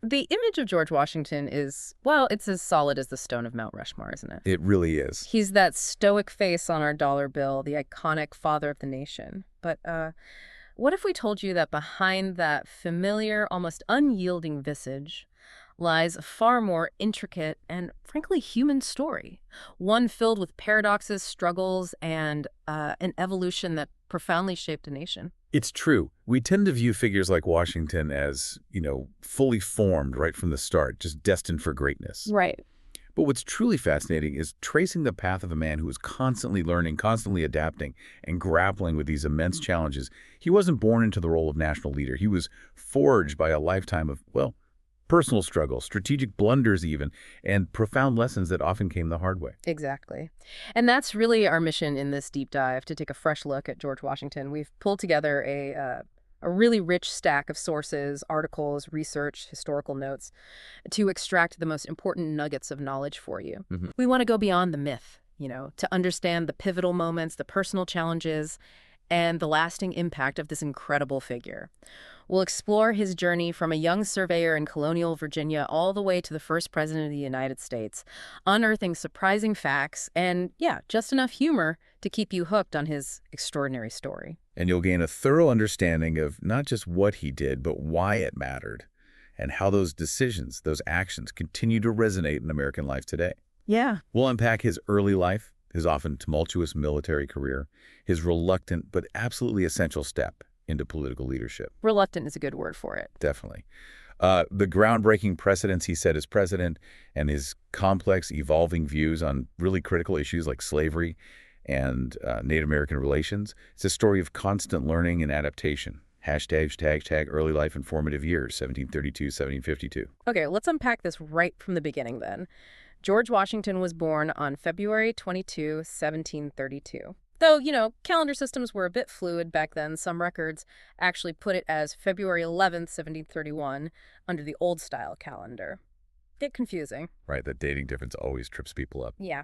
The image of George Washington is, well, it's as solid as the stone of Mount Rushmore, isn't it? It really is. He's that stoic face on our dollar bill, the iconic father of the nation. But what if we told you that behind that familiar, almost unyielding visage lies a far more intricate and, frankly, human story? One filled with paradoxes, struggles, and an evolution that profoundly shaped a nation. It's true. We tend to view figures like Washington as, fully formed right from the start, just destined for greatness. Right. But what's truly fascinating is tracing the path of a man who was constantly learning, constantly adapting, and grappling with these immense challenges. He wasn't born into the role of national leader. He was forged by a lifetime of, personal struggles, strategic blunders even, and profound lessons that often came the hard way. Exactly. And that's really our mission in this deep dive, to take a fresh look at George Washington. We've pulled together a really rich stack of sources, articles, research, historical notes, to extract the most important nuggets of knowledge for you. We want to go beyond the myth, to understand the pivotal moments, the personal challenges, and the lasting impact of this incredible figure. We'll explore his journey from a young surveyor in colonial Virginia all the way to the first president of the United States, unearthing surprising facts and, just enough humor to keep you hooked on his extraordinary story. And you'll gain a thorough understanding of not just what he did, but why it mattered, and how those decisions, those actions, continue to resonate in American life today. Yeah. We'll unpack his early life, his often tumultuous military career, his reluctant but absolutely essential step into political leadership. Reluctant is a good word for it. Definitely. The groundbreaking precedents he set as president, and his complex, evolving views on really critical issues like slavery and Native American relations. It's a story of constant learning and adaptation. Hashtag early life and formative years, 1732, 1752. Okay, let's unpack this right from the beginning then. George Washington was born on February 22, 1732. Though, calendar systems were a bit fluid back then, some records actually put it as February 11th, 1731, under the old-style calendar. Bit confusing. Right, that dating difference always trips people up. Yeah.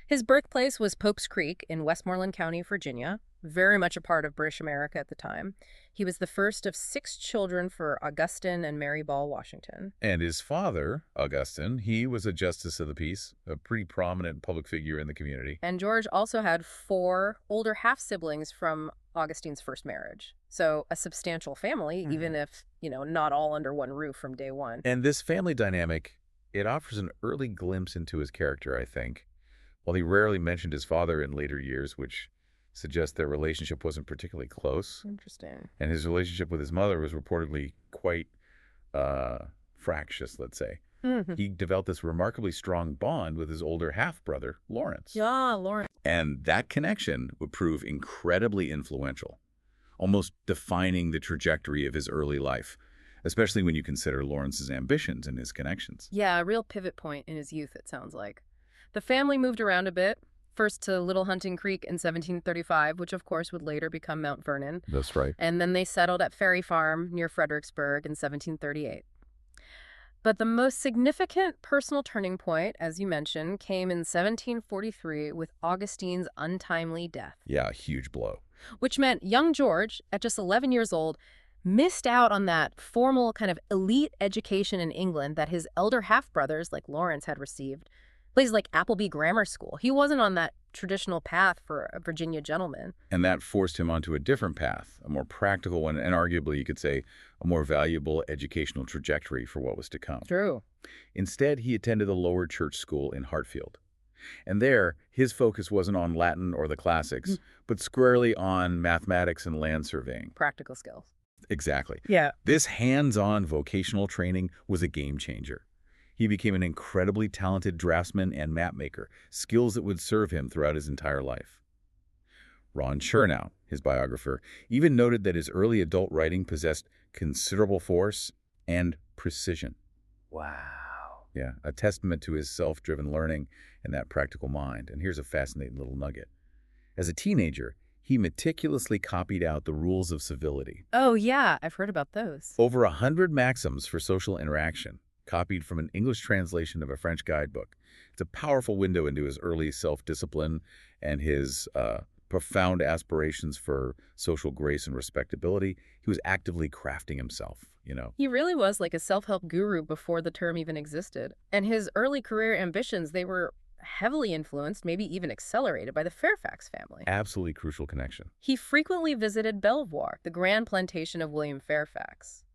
His birthplace was Pope's Creek in Westmoreland County, Virginia, very much a part of British America at the time. He was the first of 6 children for Augustine and Mary Ball Washington. And his father, Augustine, he was a justice of the peace, a pretty prominent public figure in the community. And George also had 4 older half-siblings from Augustine's first marriage. So a substantial family, even if, not all under one roof from day one. And this family dynamic, it offers an early glimpse into his character, I think. While he rarely mentioned his father in later years, which suggests their relationship wasn't particularly close. Interesting. And his relationship with his mother was reportedly quite fractious, let's say. He developed this remarkably strong bond with his older half-brother, Lawrence. Yeah, Lawrence. And that connection would prove incredibly influential, almost defining the trajectory of his early life, especially when you consider Lawrence's ambitions and his connections. Yeah, a real pivot point in his youth, it sounds like. The family moved around a bit, first to Little Hunting Creek in 1735, which of course would later become Mount Vernon. That's right. And then they settled at Ferry Farm near Fredericksburg in 1738. But the most significant personal turning point, as you mentioned, came in 1743 with Augustine's untimely death. Yeah, a huge blow. Which meant young George, at just 11 years old, missed out on that formal kind of elite education in England that his elder half-brothers, like Lawrence, had received. Places like Appleby Grammar School. He wasn't on that traditional path for a Virginia gentleman. And that forced him onto a different path, a more practical one, and arguably, you could say, a more valuable educational trajectory for what was to come. True. Instead, he attended a lower church school in Hartfield. And there, his focus wasn't on Latin or the classics, but squarely on mathematics and land surveying. Practical skills. Exactly. Yeah. This hands-on vocational training was a game changer. He became an incredibly talented draftsman and mapmaker, skills that would serve him throughout his entire life. Ron Chernow, his biographer, even noted that his early adult writing possessed considerable force and precision. Wow. Yeah, a testament to his self-driven learning and that practical mind. And here's a fascinating little nugget. As a teenager, he meticulously copied out the rules of civility. Oh, yeah, I've heard about those. Over 100 maxims for social interaction, copied from an English translation of a French guidebook. It's a powerful window into his early self-discipline and his profound aspirations for social grace and respectability. He was actively crafting himself. He really was like a self-help guru before the term even existed. And his early career ambitions, they were heavily influenced, maybe even accelerated by the Fairfax family. Absolutely crucial connection. He frequently visited Belvoir, the grand plantation of William Fairfax.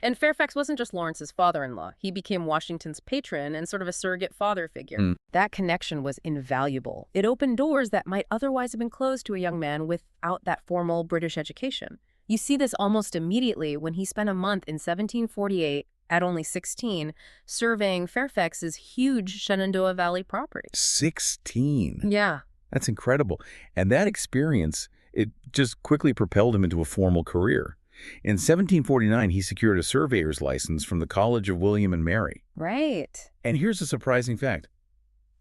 And Fairfax wasn't just Lawrence's father-in-law. He became Washington's patron and sort of a surrogate father figure. That connection was invaluable. It opened doors that might otherwise have been closed to a young man without that formal British education. You see this almost immediately when he spent a month in 1748, at only 16, surveying Fairfax's huge Shenandoah Valley property. 16? Yeah. That's incredible. And that experience, it just quickly propelled him into a formal career. In 1749, he secured a surveyor's license from the College of William and Mary. Right. And here's a surprising fact.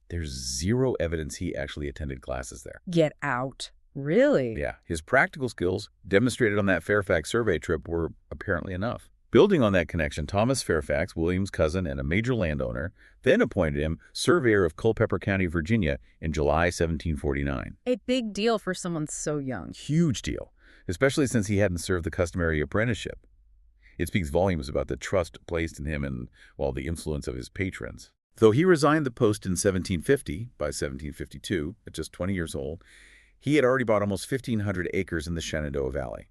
There's zero evidence he actually attended classes there. Get out. Really? Yeah, his practical skills demonstrated on that Fairfax survey trip were apparently enough. Building on that connection, Thomas Fairfax, William's cousin and a major landowner, then appointed him surveyor of Culpeper County, Virginia in July 1749. A big deal for someone so young. Huge deal, especially since he hadn't served the customary apprenticeship. It speaks volumes about the trust placed in him and, well, the influence of his patrons. Though he resigned the post in 1750, by 1752, at just 20 years old, he had already bought almost 1,500 acres in the Shenandoah Valley.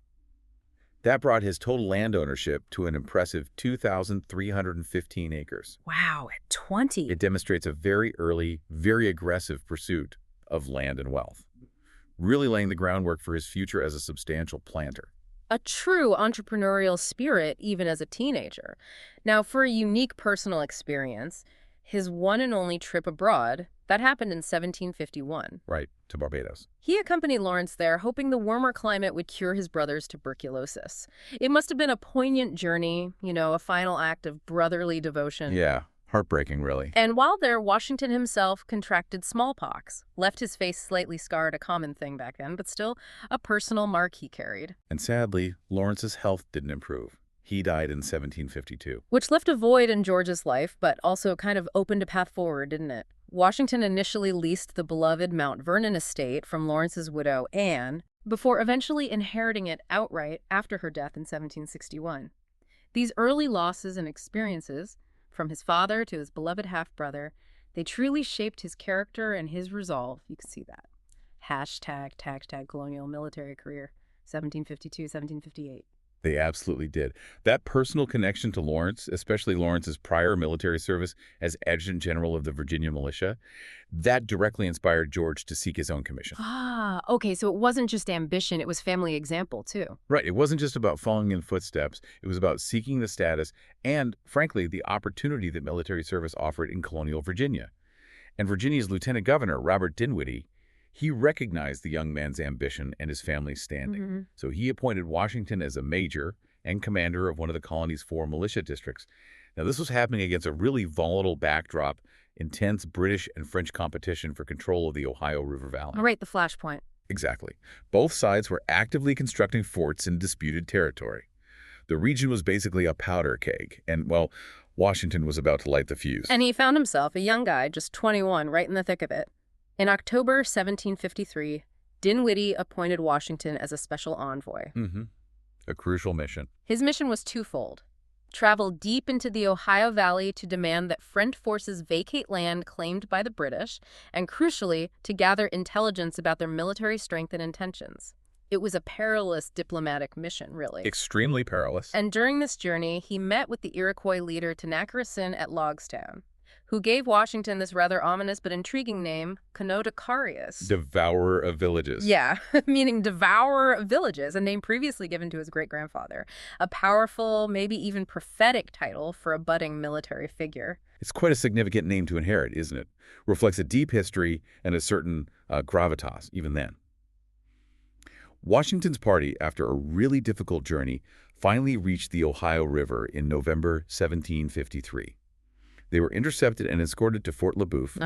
That brought his total land ownership to an impressive 2,315 acres. Wow, at 20. It demonstrates a very early, very aggressive pursuit of land and wealth, really laying the groundwork for his future as a substantial planter. A true entrepreneurial spirit even as a teenager. Now, for a unique personal experience, his one and only trip abroad, that happened in 1751. Right, to Barbados. He accompanied Lawrence there, hoping the warmer climate would cure his brother's tuberculosis. It must have been a poignant journey, a final act of brotherly devotion. Yeah, heartbreaking, really. And while there, Washington himself contracted smallpox, left his face slightly scarred, a common thing back then, but still a personal mark he carried. And sadly, Lawrence's health didn't improve. He died in 1752. Which left a void in George's life, but also kind of opened a path forward, didn't it? Washington initially leased the beloved Mount Vernon estate from Lawrence's widow, Anne, before eventually inheriting it outright after her death in 1761. These early losses and experiences, from his father to his beloved half-brother, they truly shaped his character and his resolve. You can see that. #, colonial military career, 1752, 1758. They absolutely did. That personal connection to Lawrence, especially Lawrence's prior military service as Adjutant General of the Virginia Militia, that directly inspired George to seek his own commission. Okay, so it wasn't just ambition, it was family example, too. Right, it wasn't just about following in footsteps. It was about seeking the status and, frankly, the opportunity that military service offered in colonial Virginia. And Virginia's Lieutenant Governor, Robert Dinwiddie, he recognized the young man's ambition and his family's standing. So he appointed Washington as a major and commander of one of the colony's 4 militia districts. Now, this was happening against a really volatile backdrop, intense British and French competition for control of the Ohio River Valley. Right, the flashpoint. Exactly. Both sides were actively constructing forts in disputed territory. The region was basically a powder keg, and, well, Washington was about to light the fuse. And he found himself, a young guy, just 21, right in the thick of it. In October 1753, Dinwiddie appointed Washington as a special envoy. A crucial mission. His mission was twofold. Travel deep into the Ohio Valley to demand that French forces vacate land claimed by the British, and crucially, to gather intelligence about their military strength and intentions. It was a perilous diplomatic mission, really. Extremely perilous. And during this journey, he met with the Iroquois leader Tenacrison at Logstown, who gave Washington this rather ominous but intriguing name, Conodicarius. Devourer of villages. Yeah, meaning devourer of villages, a name previously given to his great-grandfather. A powerful, maybe even prophetic title for a budding military figure. It's quite a significant name to inherit, isn't it? Reflects a deep history and a certain gravitas, even then. Washington's party, after a really difficult journey, finally reached the Ohio River in November 1753. They were intercepted and escorted to Fort Le Boeuf,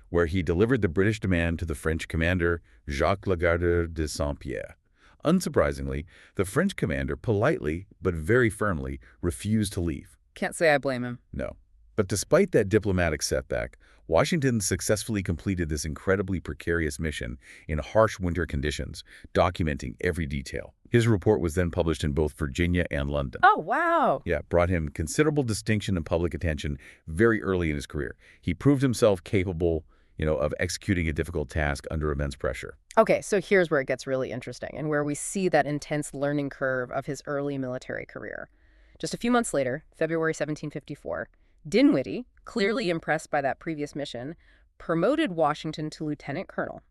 where he delivered the British demand to the French commander, Jacques Lagardère de Saint-Pierre. Unsurprisingly, the French commander politely, but very firmly, refused to leave. Can't say I blame him. No. But despite that diplomatic setback, Washington successfully completed this incredibly precarious mission in harsh winter conditions, documenting every detail. His report was then published in both Virginia and London. Oh, wow. Yeah, brought him considerable distinction and public attention very early in his career. He proved himself capable, of executing a difficult task under immense pressure. Okay, so here's where it gets really interesting and where we see that intense learning curve of his early military career. Just a few months later, February 1754, Dinwiddie, clearly impressed by that previous mission, promoted Washington to lieutenant colonel,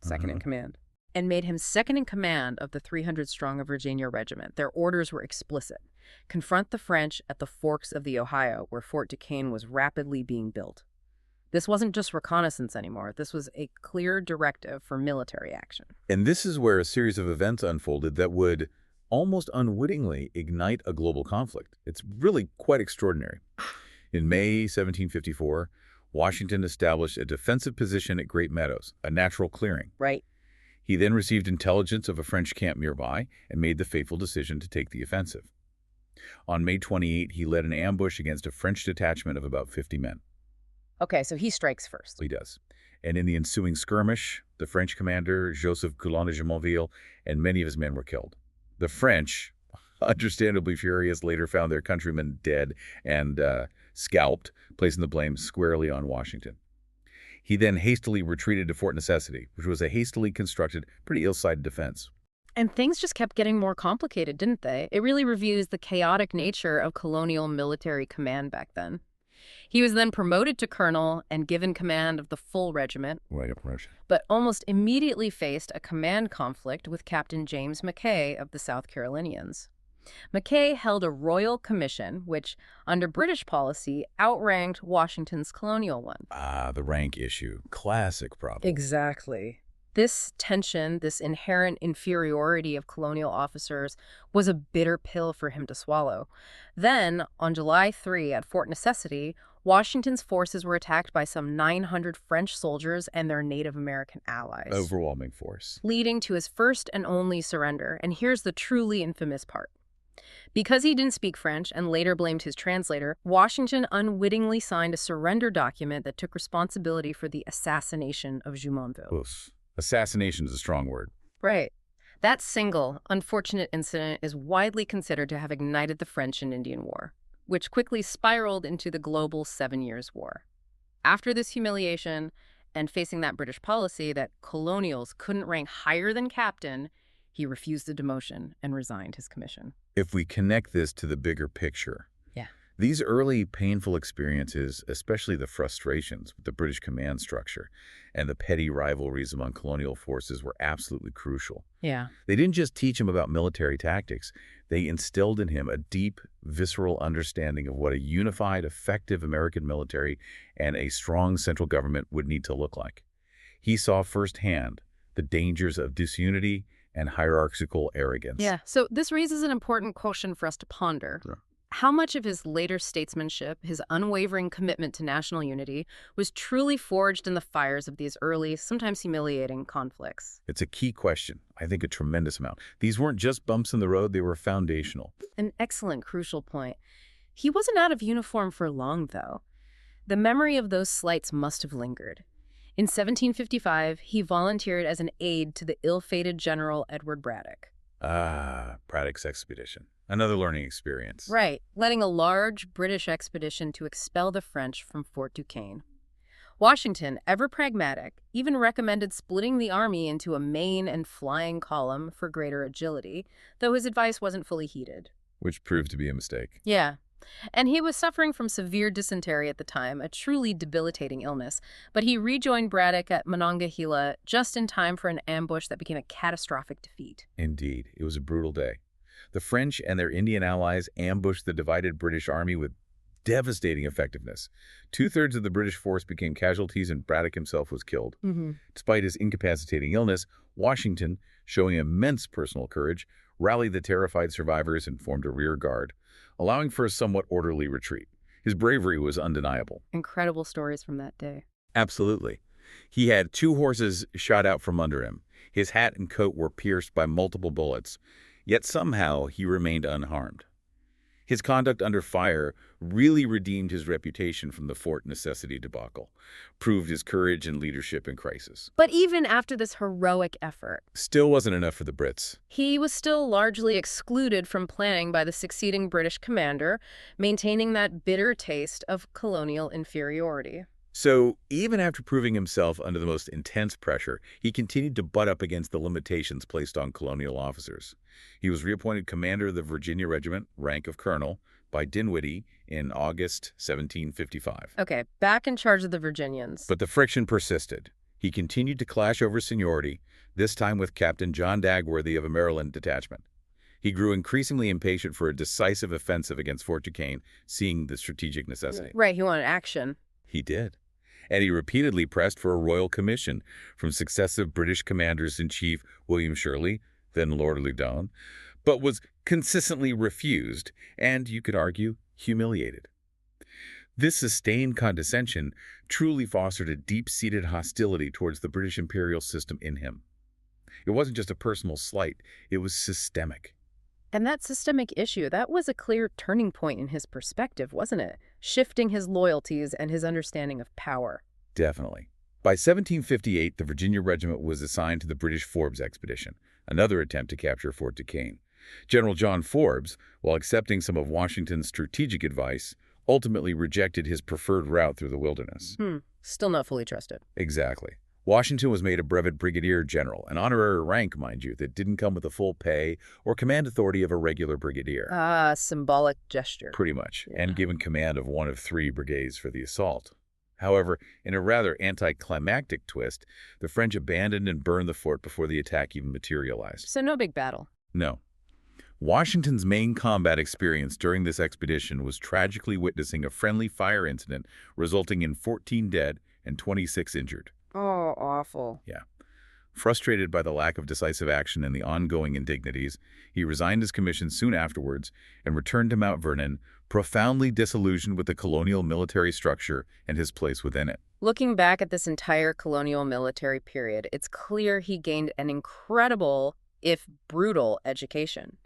second in command, and made him second in command of the 300-strong Virginia regiment. Their orders were explicit: confront the French at the forks of the Ohio, where Fort Duquesne was rapidly being built. This wasn't just reconnaissance anymore. This was a clear directive for military action. And this is where a series of events unfolded that would almost unwittingly ignite a global conflict. It's really quite extraordinary. In May 1754, Washington established a defensive position at Great Meadows, a natural clearing. Right. He then received intelligence of a French camp nearby and made the fateful decision to take the offensive. On May 28, he led an ambush against a French detachment of about 50 men. Okay, so he strikes first. He does. And in the ensuing skirmish, the French commander, Joseph Coulon de Jumonville, and many of his men were killed. The French, understandably furious, later found their countrymen dead and scalped, placing the blame squarely on Washington. He then hastily retreated to Fort Necessity, which was a hastily constructed, pretty ill-sited defense. And things just kept getting more complicated, didn't they? It really reviews the chaotic nature of colonial military command back then. He was then promoted to colonel and given command of the full regiment, but almost immediately faced a command conflict with Captain James Mackay of the South Carolinians. Mackay held a royal commission, which, under British policy, outranked Washington's colonial one. Ah, the rank issue. Classic problem. Exactly. This tension, this inherent inferiority of colonial officers, was a bitter pill for him to swallow. Then, on July 3 at Fort Necessity, Washington's forces were attacked by some 900 French soldiers and their Native American allies. Overwhelming force. Leading to his first and only surrender. And here's the truly infamous part. Because he didn't speak French and later blamed his translator, Washington unwittingly signed a surrender document that took responsibility for the assassination of Jumonville. Oof. Assassination is a strong word. Right. That single, unfortunate incident is widely considered to have ignited the French and Indian War, which quickly spiraled into the global 7 Years' War. After this humiliation, and facing that British policy that colonials couldn't rank higher than captain, he refused the demotion and resigned his commission. If we connect this to the bigger picture, Yeah. these early painful experiences, especially the frustrations with the British command structure and the petty rivalries among colonial forces, were absolutely crucial. Yeah. They didn't just teach him about military tactics. They instilled in him a deep, visceral understanding of what a unified, effective American military and a strong central government would need to look like. He saw firsthand the dangers of disunity and hierarchical arrogance. Yeah. So this raises an important question for us to ponder. Sure. How much of his later statesmanship, his unwavering commitment to national unity, was truly forged in the fires of these early, sometimes humiliating conflicts? It's a key question. I think a tremendous amount. These weren't just bumps in the road, they were foundational. An excellent, crucial point. He wasn't out of uniform for long, though. The memory of those slights must have lingered. In 1755, he volunteered as an aide to the ill-fated General Edward Braddock. Ah, Braddock's expedition. Another learning experience. Right, letting a large British expedition to expel the French from Fort Duquesne. Washington, ever pragmatic, even recommended splitting the army into a main and flying column for greater agility, though his advice wasn't fully heeded. Which proved to be a mistake. Yeah. And he was suffering from severe dysentery at the time, a truly debilitating illness, but he rejoined Braddock at Monongahela just in time for an ambush that became a catastrophic defeat. Indeed, it was a brutal day. The French and their Indian allies ambushed the divided British army with devastating effectiveness. 2/3 of the British force became casualties and Braddock himself was killed. Despite his incapacitating illness, Washington, showing immense personal courage, rallied the terrified survivors and formed a rear guard, allowing for a somewhat orderly retreat. His bravery was undeniable. Incredible stories from that day. Absolutely. He had 2 horses shot out from under him. His hat and coat were pierced by multiple bullets, yet somehow he remained unharmed. His conduct under fire really redeemed his reputation from the Fort Necessity debacle, proved his courage and leadership in crisis. But even after this heroic effort, Still wasn't enough for the Brits. he was still largely excluded from planning by the succeeding British commander, maintaining that bitter taste of colonial inferiority. So, even after proving himself under the most intense pressure, he continued to butt up against the limitations placed on colonial officers. He was reappointed commander of the Virginia Regiment, rank of colonel, by Dinwiddie in August 1755. Okay, back in charge of the Virginians. But the friction persisted. He continued to clash over seniority, this time with Captain John Dagworthy of a Maryland detachment. He grew increasingly impatient for a decisive offensive against Fort Duquesne, seeing the strategic necessity. Right, he wanted action. He did. And he repeatedly pressed for a royal commission from successive British commanders-in-chief William Shirley, then Lord Loudon, but was consistently refused and, you could argue, humiliated. This sustained condescension truly fostered a deep-seated hostility towards the British imperial system in him. It wasn't just a personal slight, it was systemic. And that systemic issue, that was a clear turning point in his perspective, wasn't it? Shifting his loyalties and his understanding of power. Definitely. By 1758, the Virginia Regiment was assigned to the British Forbes expedition, another attempt to capture Fort Duquesne. General John Forbes, while accepting some of Washington's strategic advice, ultimately rejected his preferred route through the wilderness. Still not fully trusted. Exactly. Washington was made a brevet brigadier general, an honorary rank, mind you, that didn't come with the full pay or command authority of a regular brigadier. Ah, symbolic gesture. Pretty much, Yeah. and given command of one of 3 brigades for the assault. However, in a rather anticlimactic twist, the French abandoned and burned the fort before the attack even materialized. So no big battle. No. Washington's main combat experience during this expedition was tragically witnessing a friendly fire incident resulting in 14 dead and 26 injured. Oh, awful. Yeah. Frustrated by the lack of decisive action and the ongoing indignities, he resigned his commission soon afterwards and returned to Mount Vernon, profoundly disillusioned with the colonial military structure and his place within it. Looking back at this entire colonial military period, it's clear he gained an incredible, if brutal, education.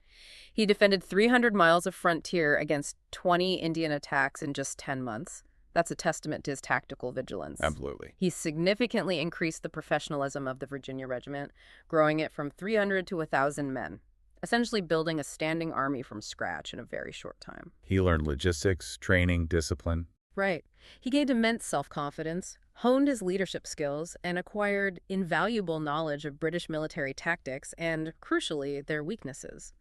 He defended 300 miles of frontier against 20 Indian attacks in just 10 months. That's a testament to his tactical vigilance. Absolutely. He significantly increased the professionalism of the Virginia Regiment, growing it from 300 to 1,000 men, essentially building a standing army from scratch in a very short time. He learned logistics, training, discipline. Right. He gained immense self-confidence, honed his leadership skills, and acquired invaluable knowledge of British military tactics and, crucially, their weaknesses.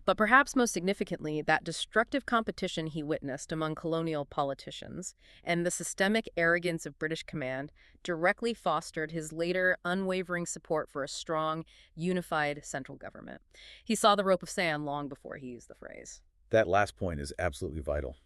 But perhaps most significantly, that destructive competition he witnessed among colonial politicians and the systemic arrogance of British command directly fostered his later unwavering support for a strong, unified central government. He saw the rope of sand long before he used the phrase. That last point is absolutely vital.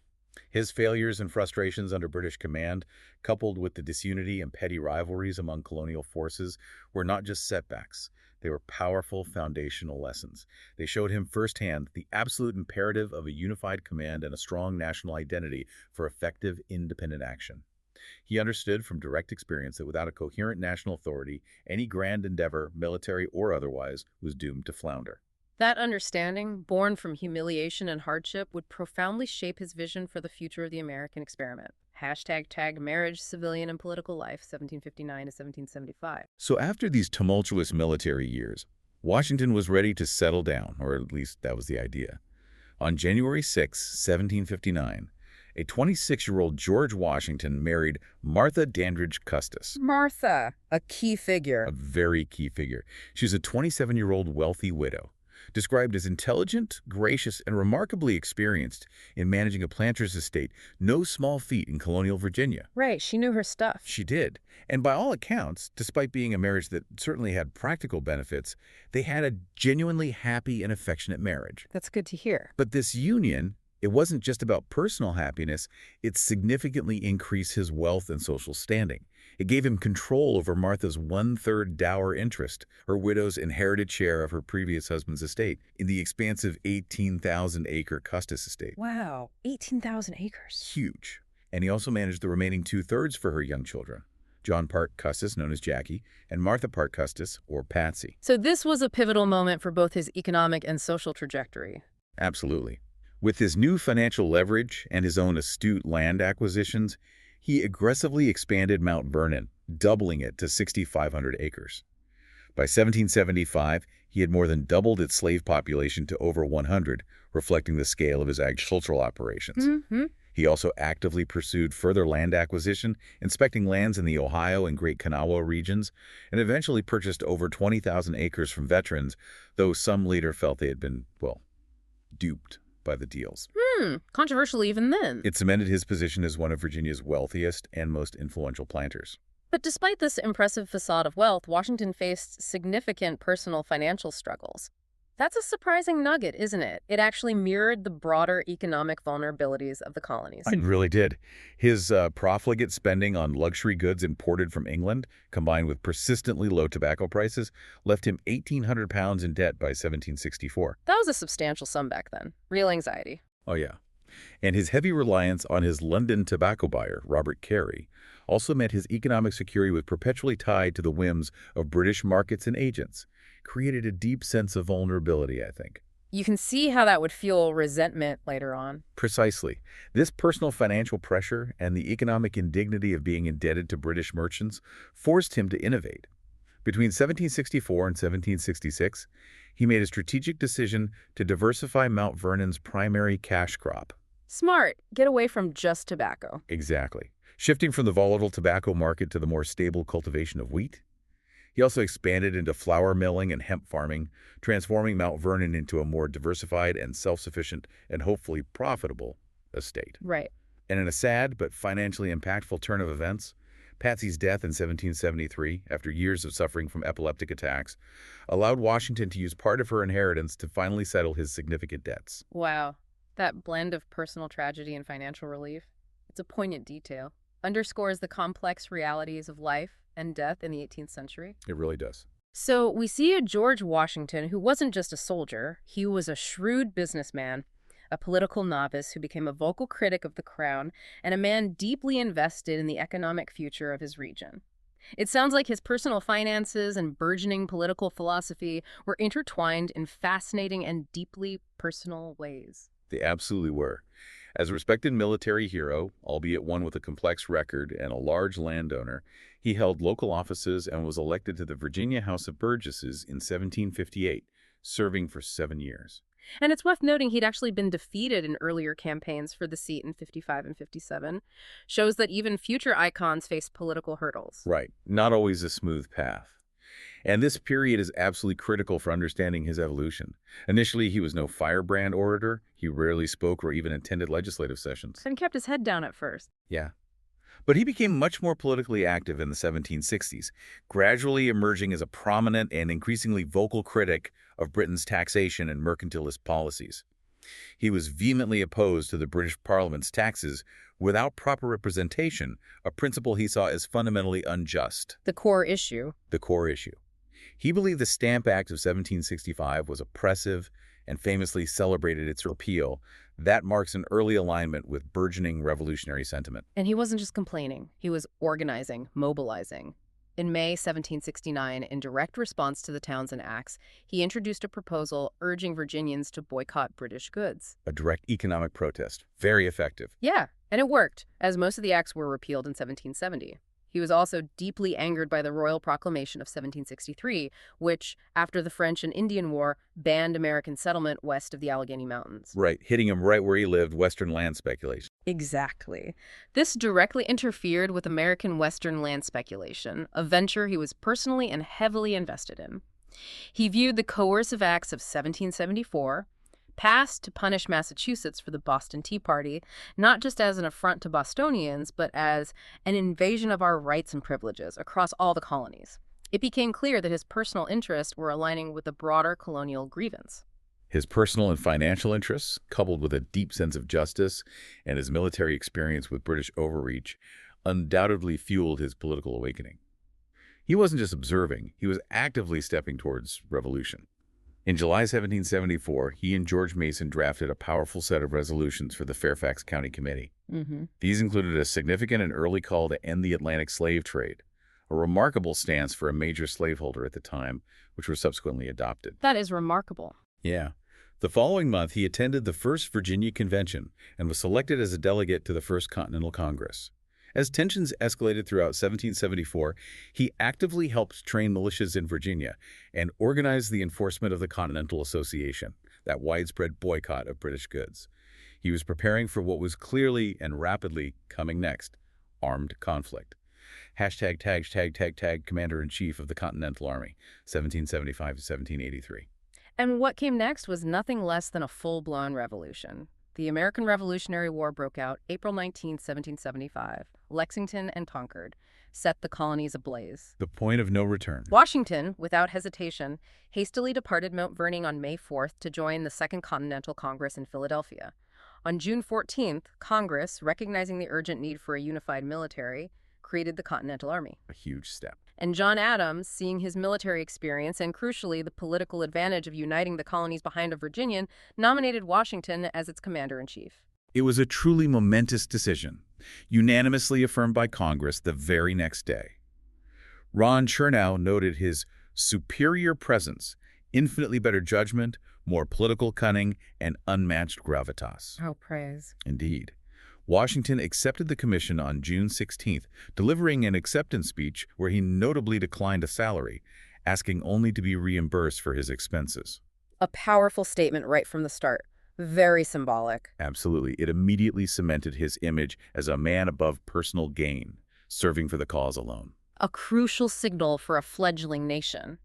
His failures and frustrations under British command, coupled with the disunity and petty rivalries among colonial forces, were not just setbacks. They were powerful foundational lessons. They showed him firsthand the absolute imperative of a unified command and a strong national identity for effective, independent action. He understood from direct experience that without a coherent national authority, any grand endeavor, military or otherwise, was doomed to flounder. That understanding, born from humiliation and hardship, would profoundly shape his vision for the future of the American experiment. #tag marriage, civilian, and political life, 1759 to 1775. So after these tumultuous military years, Washington was ready to settle down, or at least that was the idea. On January 6, 1759, a 26-year-old George Washington married Martha Dandridge Custis. Martha, a key figure. A very key figure. She was a 27-year-old wealthy widow, described as intelligent, gracious, and remarkably experienced in managing a planter's estate, no small feat in colonial Virginia. Right, she knew her stuff. She did. And by all accounts, despite being a marriage that certainly had practical benefits, they had a genuinely happy and affectionate marriage. That's good to hear. But this union, it wasn't just about personal happiness, it significantly increased his wealth and social standing. It gave him control over Martha's 1/3 dower interest, her widow's inherited share of her previous husband's estate, in the expansive 18,000-acre Custis estate. Wow, 18,000 acres. Huge. And he also managed the remaining 2/3 for her young children, John Parke Custis, known as Jackie, and Martha Parke Custis, or Patsy. So this was a pivotal moment for both his economic and social trajectory. Absolutely. With his new financial leverage and his own astute land acquisitions, he aggressively expanded Mount Vernon, doubling it to 6,500 acres. By 1775, he had more than doubled its slave population to over 100, reflecting the scale of his agricultural operations. Mm-hmm. He also actively pursued further land acquisition, inspecting lands in the Ohio and Great Kanawha regions, and eventually purchased over 20,000 acres from veterans, though some later felt they had been, well, duped by the deals. Controversial even then. It cemented his position as one of Virginia's wealthiest and most influential planters. But despite this impressive facade of wealth, Washington faced significant personal financial struggles. That's a surprising nugget, isn't it? It actually mirrored the broader economic vulnerabilities of the colonies. It really did. His profligate spending on luxury goods imported from England, combined with persistently low tobacco prices, left him 1,800 pounds in debt by 1764. That was a substantial sum back then. Real anxiety. Oh, yeah. And his heavy reliance on his London tobacco buyer, Robert Carey, also meant his economic security was perpetually tied to the whims of British markets and agents, created a deep sense of vulnerability, I think. You can see how that would fuel resentment later on. Precisely. This personal financial pressure and the economic indignity of being indebted to British merchants forced him to innovate. Between 1764 and 1766, he made a strategic decision to diversify Mount Vernon's primary cash crop. Smart. Get away from just tobacco. Exactly. Shifting from the volatile tobacco market to the more stable cultivation of wheat. He also expanded into flour milling and hemp farming, transforming Mount Vernon into a more diversified and self-sufficient and hopefully profitable estate. Right. And in a sad but financially impactful turn of events, Patsy's death in 1773, after years of suffering from epileptic attacks, allowed Washington to use part of her inheritance to finally settle his significant debts. Wow. That blend of personal tragedy and financial relief. It's a poignant detail. Underscores the complex realities of life and death in the 18th century. It really does. So we see a George Washington who wasn't just a soldier, he was a shrewd businessman, a political novice who became a vocal critic of the crown, and a man deeply invested in the economic future of his region. It sounds like his personal finances and burgeoning political philosophy were intertwined in fascinating and deeply personal ways. They absolutely were. As a respected military hero, albeit one with a complex record and a large landowner, he held local offices and was elected to the Virginia House of Burgesses in 1758, serving for 7 years. And it's worth noting he'd actually been defeated in earlier campaigns for the seat in 55 and 57. Shows that even future icons face political hurdles. Right. Not always a smooth path. And this period is absolutely critical for understanding his evolution. Initially, he was no firebrand orator. He rarely spoke or even attended legislative sessions. And kept his head down at first. Yeah. But he became much more politically active in the 1760s, gradually emerging as a prominent and increasingly vocal critic of Britain's taxation and mercantilist policies. He was vehemently opposed to the British Parliament's taxes without proper representation, a principle he saw as fundamentally unjust. The core issue. The core issue. He believed the Stamp Act of 1765 was oppressive and famously celebrated its repeal. That marks an early alignment with burgeoning revolutionary sentiment. And he wasn't just complaining. He was organizing, mobilizing. In May 1769, in direct response to the Townshend Acts, he introduced a proposal urging Virginians to boycott British goods. A direct economic protest. Very effective. Yeah, and it worked, as most of the acts were repealed in 1770. He was also deeply angered by the Royal Proclamation of 1763, which, after the French and Indian War, banned American settlement west of the Allegheny Mountains. Right, hitting him right where he lived, Western land speculation. Exactly. This directly interfered with American Western land speculation, a venture he was personally and heavily invested in. He viewed the coercive acts of 1774, passed to punish Massachusetts for the Boston Tea Party, not just as an affront to Bostonians, but as an invasion of our rights and privileges across all the colonies. It became clear that his personal interests were aligning with the broader colonial grievance. His personal and financial interests, coupled with a deep sense of justice and his military experience with British overreach, undoubtedly fueled his political awakening. He wasn't just observing, he was actively stepping towards revolution. In July 1774, he and George Mason drafted a powerful set of resolutions for the Fairfax County Committee. These included a significant and early call to end the Atlantic slave trade, a remarkable stance for a major slaveholder at the time, which was subsequently adopted. That is remarkable. Yeah. The following month, he attended the First Virginia Convention and was selected as a delegate to the First Continental Congress. As tensions escalated throughout 1774, he actively helped train militias in Virginia and organized the enforcement of the Continental Association, that widespread boycott of British goods. He was preparing for what was clearly and rapidly coming next, armed conflict. #tag Commander-in-Chief of the Continental Army, 1775 to 1783. And what came next was nothing less than a full-blown revolution. The American Revolutionary War broke out April 19, 1775. Lexington and Concord set the colonies ablaze. The point of no return. Washington, without hesitation, hastily departed Mount Vernon on May 4th to join the Second Continental Congress in Philadelphia. On June 14th, Congress, recognizing the urgent need for a unified military, created the Continental Army. A huge step. And John Adams, seeing his military experience and, crucially, the political advantage of uniting the colonies behind a Virginian, nominated Washington as its commander-in-chief. It was a truly momentous decision, unanimously affirmed by Congress the very next day. Ron Chernow noted his superior presence, infinitely better judgment, more political cunning, and unmatched gravitas. Oh, praise. Indeed. Washington accepted the commission on June 16th, delivering an acceptance speech where he notably declined a salary, asking only to be reimbursed for his expenses. A powerful statement right from the start. Very symbolic. Absolutely. It immediately cemented his image as a man above personal gain, serving for the cause alone. A crucial signal for a fledgling nation.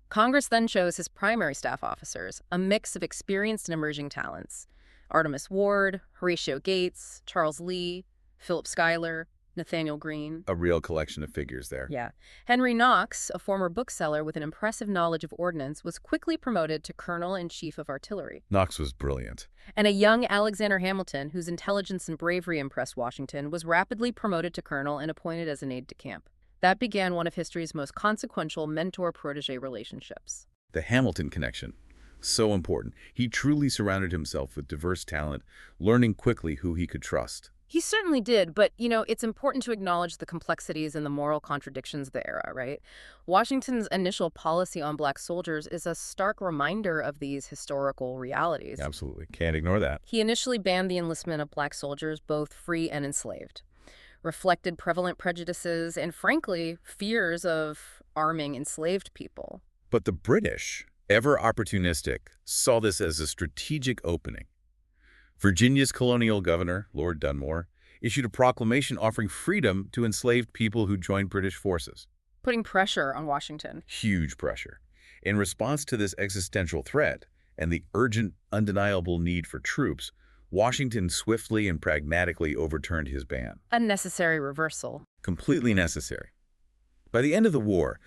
Congress then chose his primary staff officers, a mix of experienced and emerging talents. Artemus Ward, Horatio Gates, Charles Lee, Philip Schuyler, Nathaniel Greene. A real collection of figures there. Yeah. Henry Knox, a former bookseller with an impressive knowledge of ordnance, was quickly promoted to colonel-in-chief of artillery. Knox was brilliant. And a young Alexander Hamilton, whose intelligence and bravery impressed Washington, was rapidly promoted to colonel and appointed as an aide-de-camp. That began one of history's most consequential mentor-protege relationships. The Hamilton connection. So important. He truly surrounded himself with diverse talent, learning quickly who he could trust. He certainly did, but, it's important to acknowledge the complexities and the moral contradictions of the era, right? Washington's initial policy on black soldiers is a stark reminder of these historical realities. Absolutely. Can't ignore that. He initially banned the enlistment of black soldiers, both free and enslaved, reflected prevalent prejudices and, frankly, fears of arming enslaved people. But the British, ever opportunistic, saw this as a strategic opening. Virginia's colonial governor, Lord Dunmore, issued a proclamation offering freedom to enslaved people who joined British forces. Putting pressure on Washington. Huge pressure. In response to this existential threat and the urgent, undeniable need for troops, Washington swiftly and pragmatically overturned his ban. A necessary reversal. Completely necessary. By the end of the war,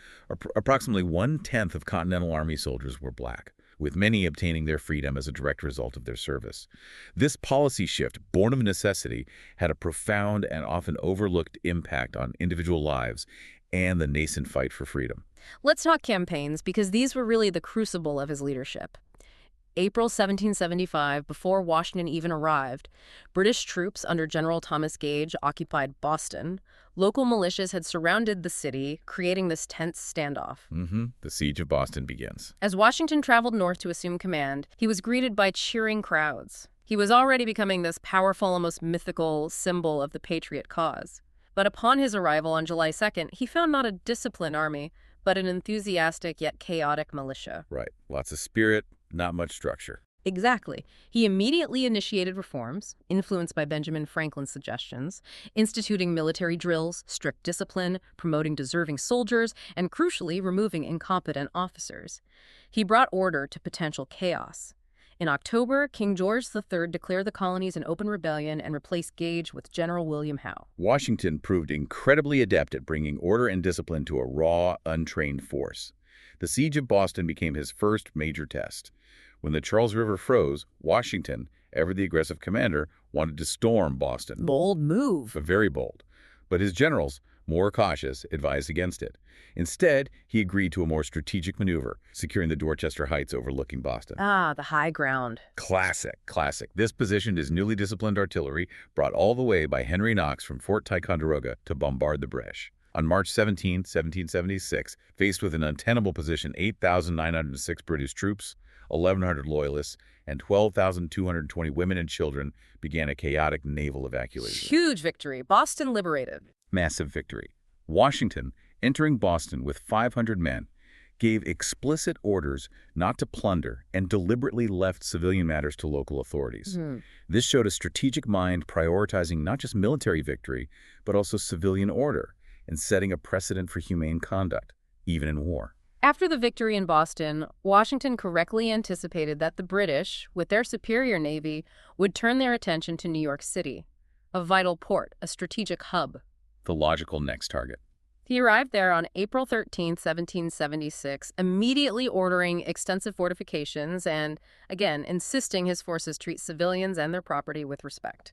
approximately 1/10 of Continental Army soldiers were black, with many obtaining their freedom as a direct result of their service. This policy shift, born of necessity, had a profound and often overlooked impact on individual lives and the nascent fight for freedom. Let's talk campaigns, because these were really the crucible of his leadership. April 1775, before Washington even arrived, British troops under General Thomas Gage occupied Boston. Local militias had surrounded the city, creating this tense standoff. The siege of Boston begins. As Washington traveled north to assume command, he was greeted by cheering crowds. He was already becoming this powerful, almost mythical symbol of the patriot cause. But upon his arrival on July 2nd, he found not a disciplined army, but an enthusiastic yet chaotic militia. Right. Lots of spirit, not much structure. Exactly. He immediately initiated reforms, influenced by Benjamin Franklin's suggestions, instituting military drills, strict discipline, promoting deserving soldiers, and crucially, removing incompetent officers. He brought order to potential chaos. In October, King George III declared the colonies an open rebellion and replaced Gage with General William Howe. Washington proved incredibly adept at bringing order and discipline to a raw, untrained force. The siege of Boston became his first major test. When the Charles River froze, Washington, ever the aggressive commander, wanted to storm Boston. Bold move. Very bold. But his generals, more cautious, advised against it. Instead, he agreed to a more strategic maneuver, securing the Dorchester Heights overlooking Boston. Ah, the high ground. Classic. This positioned his newly disciplined artillery, brought all the way by Henry Knox from Fort Ticonderoga to bombard the British. On March 17, 1776, faced with an untenable position, 8,906 British troops, 1,100 loyalists, and 12,220 women and children began a chaotic naval evacuation. Huge victory. Boston liberated. Massive victory. Washington, entering Boston with 500 men, gave explicit orders not to plunder and deliberately left civilian matters to local authorities. This showed a strategic mind prioritizing not just military victory, but also civilian order and setting a precedent for humane conduct, even in war. After the victory in Boston, Washington correctly anticipated that the British, with their superior navy, would turn their attention to New York City, a vital port, a strategic hub. The logical next target. He arrived there on April 13, 1776, immediately ordering extensive fortifications and, again, insisting his forces treat civilians and their property with respect.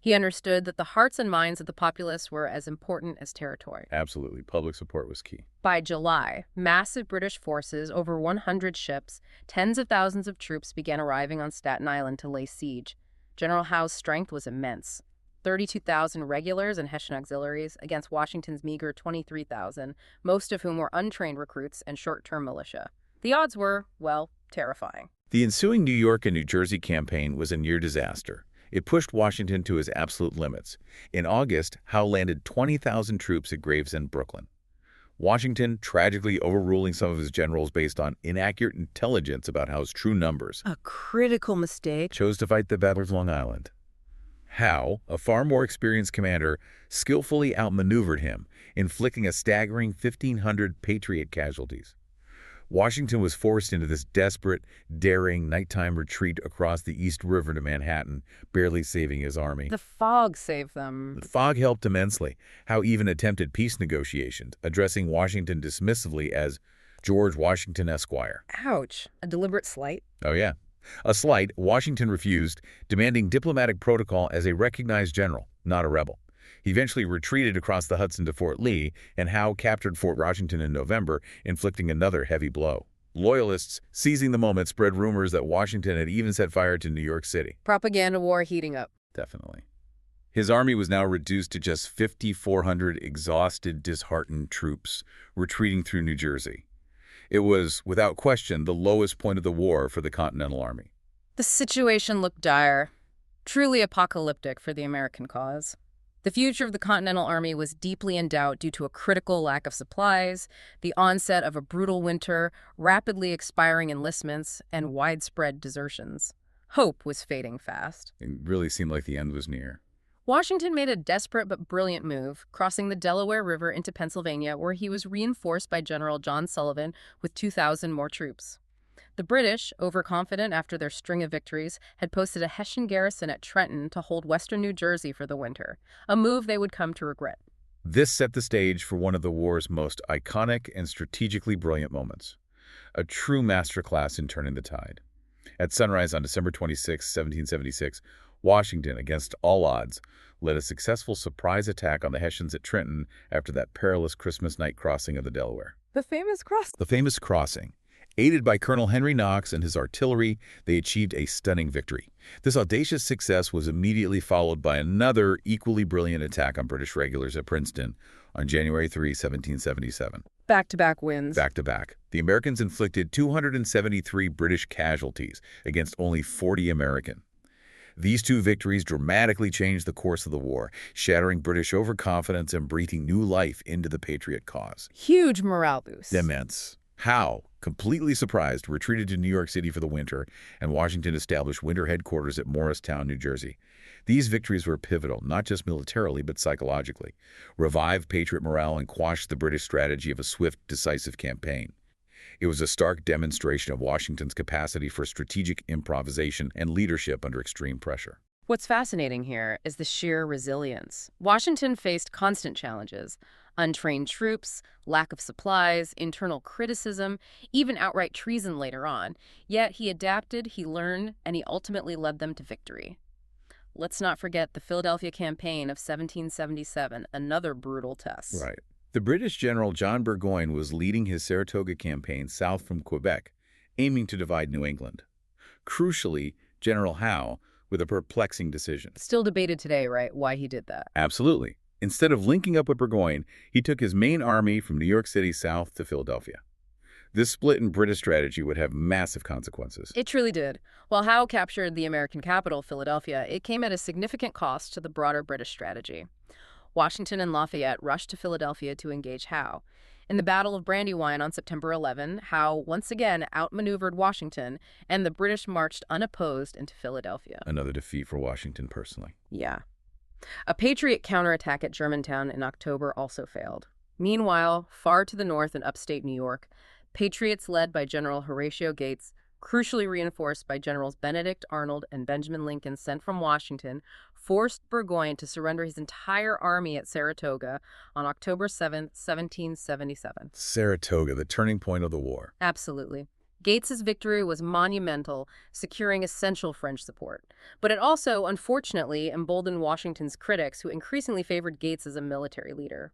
He understood that the hearts and minds of the populace were as important as territory. Absolutely. Public support was key. By July, massive British forces, over 100 ships, tens of thousands of troops began arriving on Staten Island to lay siege. General Howe's strength was immense. 32,000 regulars and Hessian auxiliaries against Washington's meager 23,000, most of whom were untrained recruits and short-term militia. The odds were, well, terrifying. The ensuing New York and New Jersey campaign was a near disaster. It pushed Washington to his absolute limits. In August, Howe landed 20,000 troops at Gravesend, Brooklyn. Washington, tragically overruling some of his generals based on inaccurate intelligence about Howe's true numbers, A critical mistake. chose to fight the Battle of Long Island. Howe, a far more experienced commander, skillfully outmaneuvered him, inflicting a staggering 1,500 Patriot casualties. Washington was forced into this desperate, daring nighttime retreat across the East River to Manhattan, barely saving his army. The fog saved them. The fog helped immensely. Howe even attempted peace negotiations, addressing Washington dismissively as George Washington Esquire. Ouch. A deliberate slight? Oh, yeah. A slight, Washington refused, demanding diplomatic protocol as a recognized general, not a rebel. He eventually retreated across the Hudson to Fort Lee, and Howe captured Fort Washington in November, inflicting another heavy blow. Loyalists, seizing the moment, spread rumors that Washington had even set fire to New York City. Propaganda war heating up. Definitely. His army was now reduced to just 5,400 exhausted, disheartened troops, retreating through New Jersey. It was, without question, the lowest point of the war for the Continental Army. The situation looked dire, truly apocalyptic for the American cause. The future of the Continental Army was deeply in doubt due to a critical lack of supplies, the onset of a brutal winter, rapidly expiring enlistments, and widespread desertions. Hope was fading fast. It really seemed like the end was near. Washington made a desperate but brilliant move, crossing the Delaware River into Pennsylvania, where he was reinforced by General John Sullivan with 2,000 more troops. The British, overconfident after their string of victories, had posted a Hessian garrison at Trenton to hold western New Jersey for the winter, a move they would come to regret. This set the stage for one of the war's most iconic and strategically brilliant moments, a true masterclass in turning the tide. At sunrise on December 26, 1776, Washington, against all odds, led a successful surprise attack on the Hessians at Trenton after that perilous Christmas night crossing of the Delaware. The famous cross. The famous crossing. Aided by Colonel Henry Knox and his artillery, they achieved a stunning victory. This audacious success was immediately followed by another equally brilliant attack on British regulars at Princeton on January 3, 1777. Back-to-back wins. Back-to-back. The Americans inflicted 273 British casualties against only 40 American. These two victories dramatically changed the course of the war, shattering British overconfidence and breathing new life into the Patriot cause. Huge morale boost. Immense. Howe, completely surprised, retreated to New York City for the winter, and Washington established winter headquarters at Morristown, New Jersey. These victories were pivotal, not just militarily, but psychologically, revived Patriot morale and quashed the British strategy of a swift, decisive campaign. It was a stark demonstration of Washington's capacity for strategic improvisation and leadership under extreme pressure. What's fascinating here is the sheer resilience. Washington faced constant challenges: untrained troops, lack of supplies, internal criticism, even outright treason later on. Yet he adapted, he learned, and he ultimately led them to victory. Let's not forget the Philadelphia Campaign of 1777, another brutal test. Right. The British General John Burgoyne was leading his Saratoga campaign south from Quebec, aiming to divide New England. Crucially, General Howe, with a perplexing decision. Still debated today, right, why he did that. Absolutely. Instead of linking up with Burgoyne, he took his main army from New York City south to Philadelphia. This split in British strategy would have massive consequences. It truly did. While Howe captured the American capital, Philadelphia, it came at a significant cost to the broader British strategy. Washington and Lafayette rushed to Philadelphia to engage Howe. In the Battle of Brandywine on September 11, Howe once again outmaneuvered Washington, and the British marched unopposed into Philadelphia. Another defeat for Washington personally. Yeah. A Patriot counterattack at Germantown in October also failed. Meanwhile, far to the north in upstate New York, Patriots led by General Horatio Gates, crucially reinforced by Generals Benedict Arnold and Benjamin Lincoln sent from Washington, forced Burgoyne to surrender his entire army at Saratoga on October 7, 1777. Saratoga, the turning point of the war. Absolutely. Gates's victory was monumental, securing essential French support. But it also, unfortunately, emboldened Washington's critics, who increasingly favored Gates as a military leader.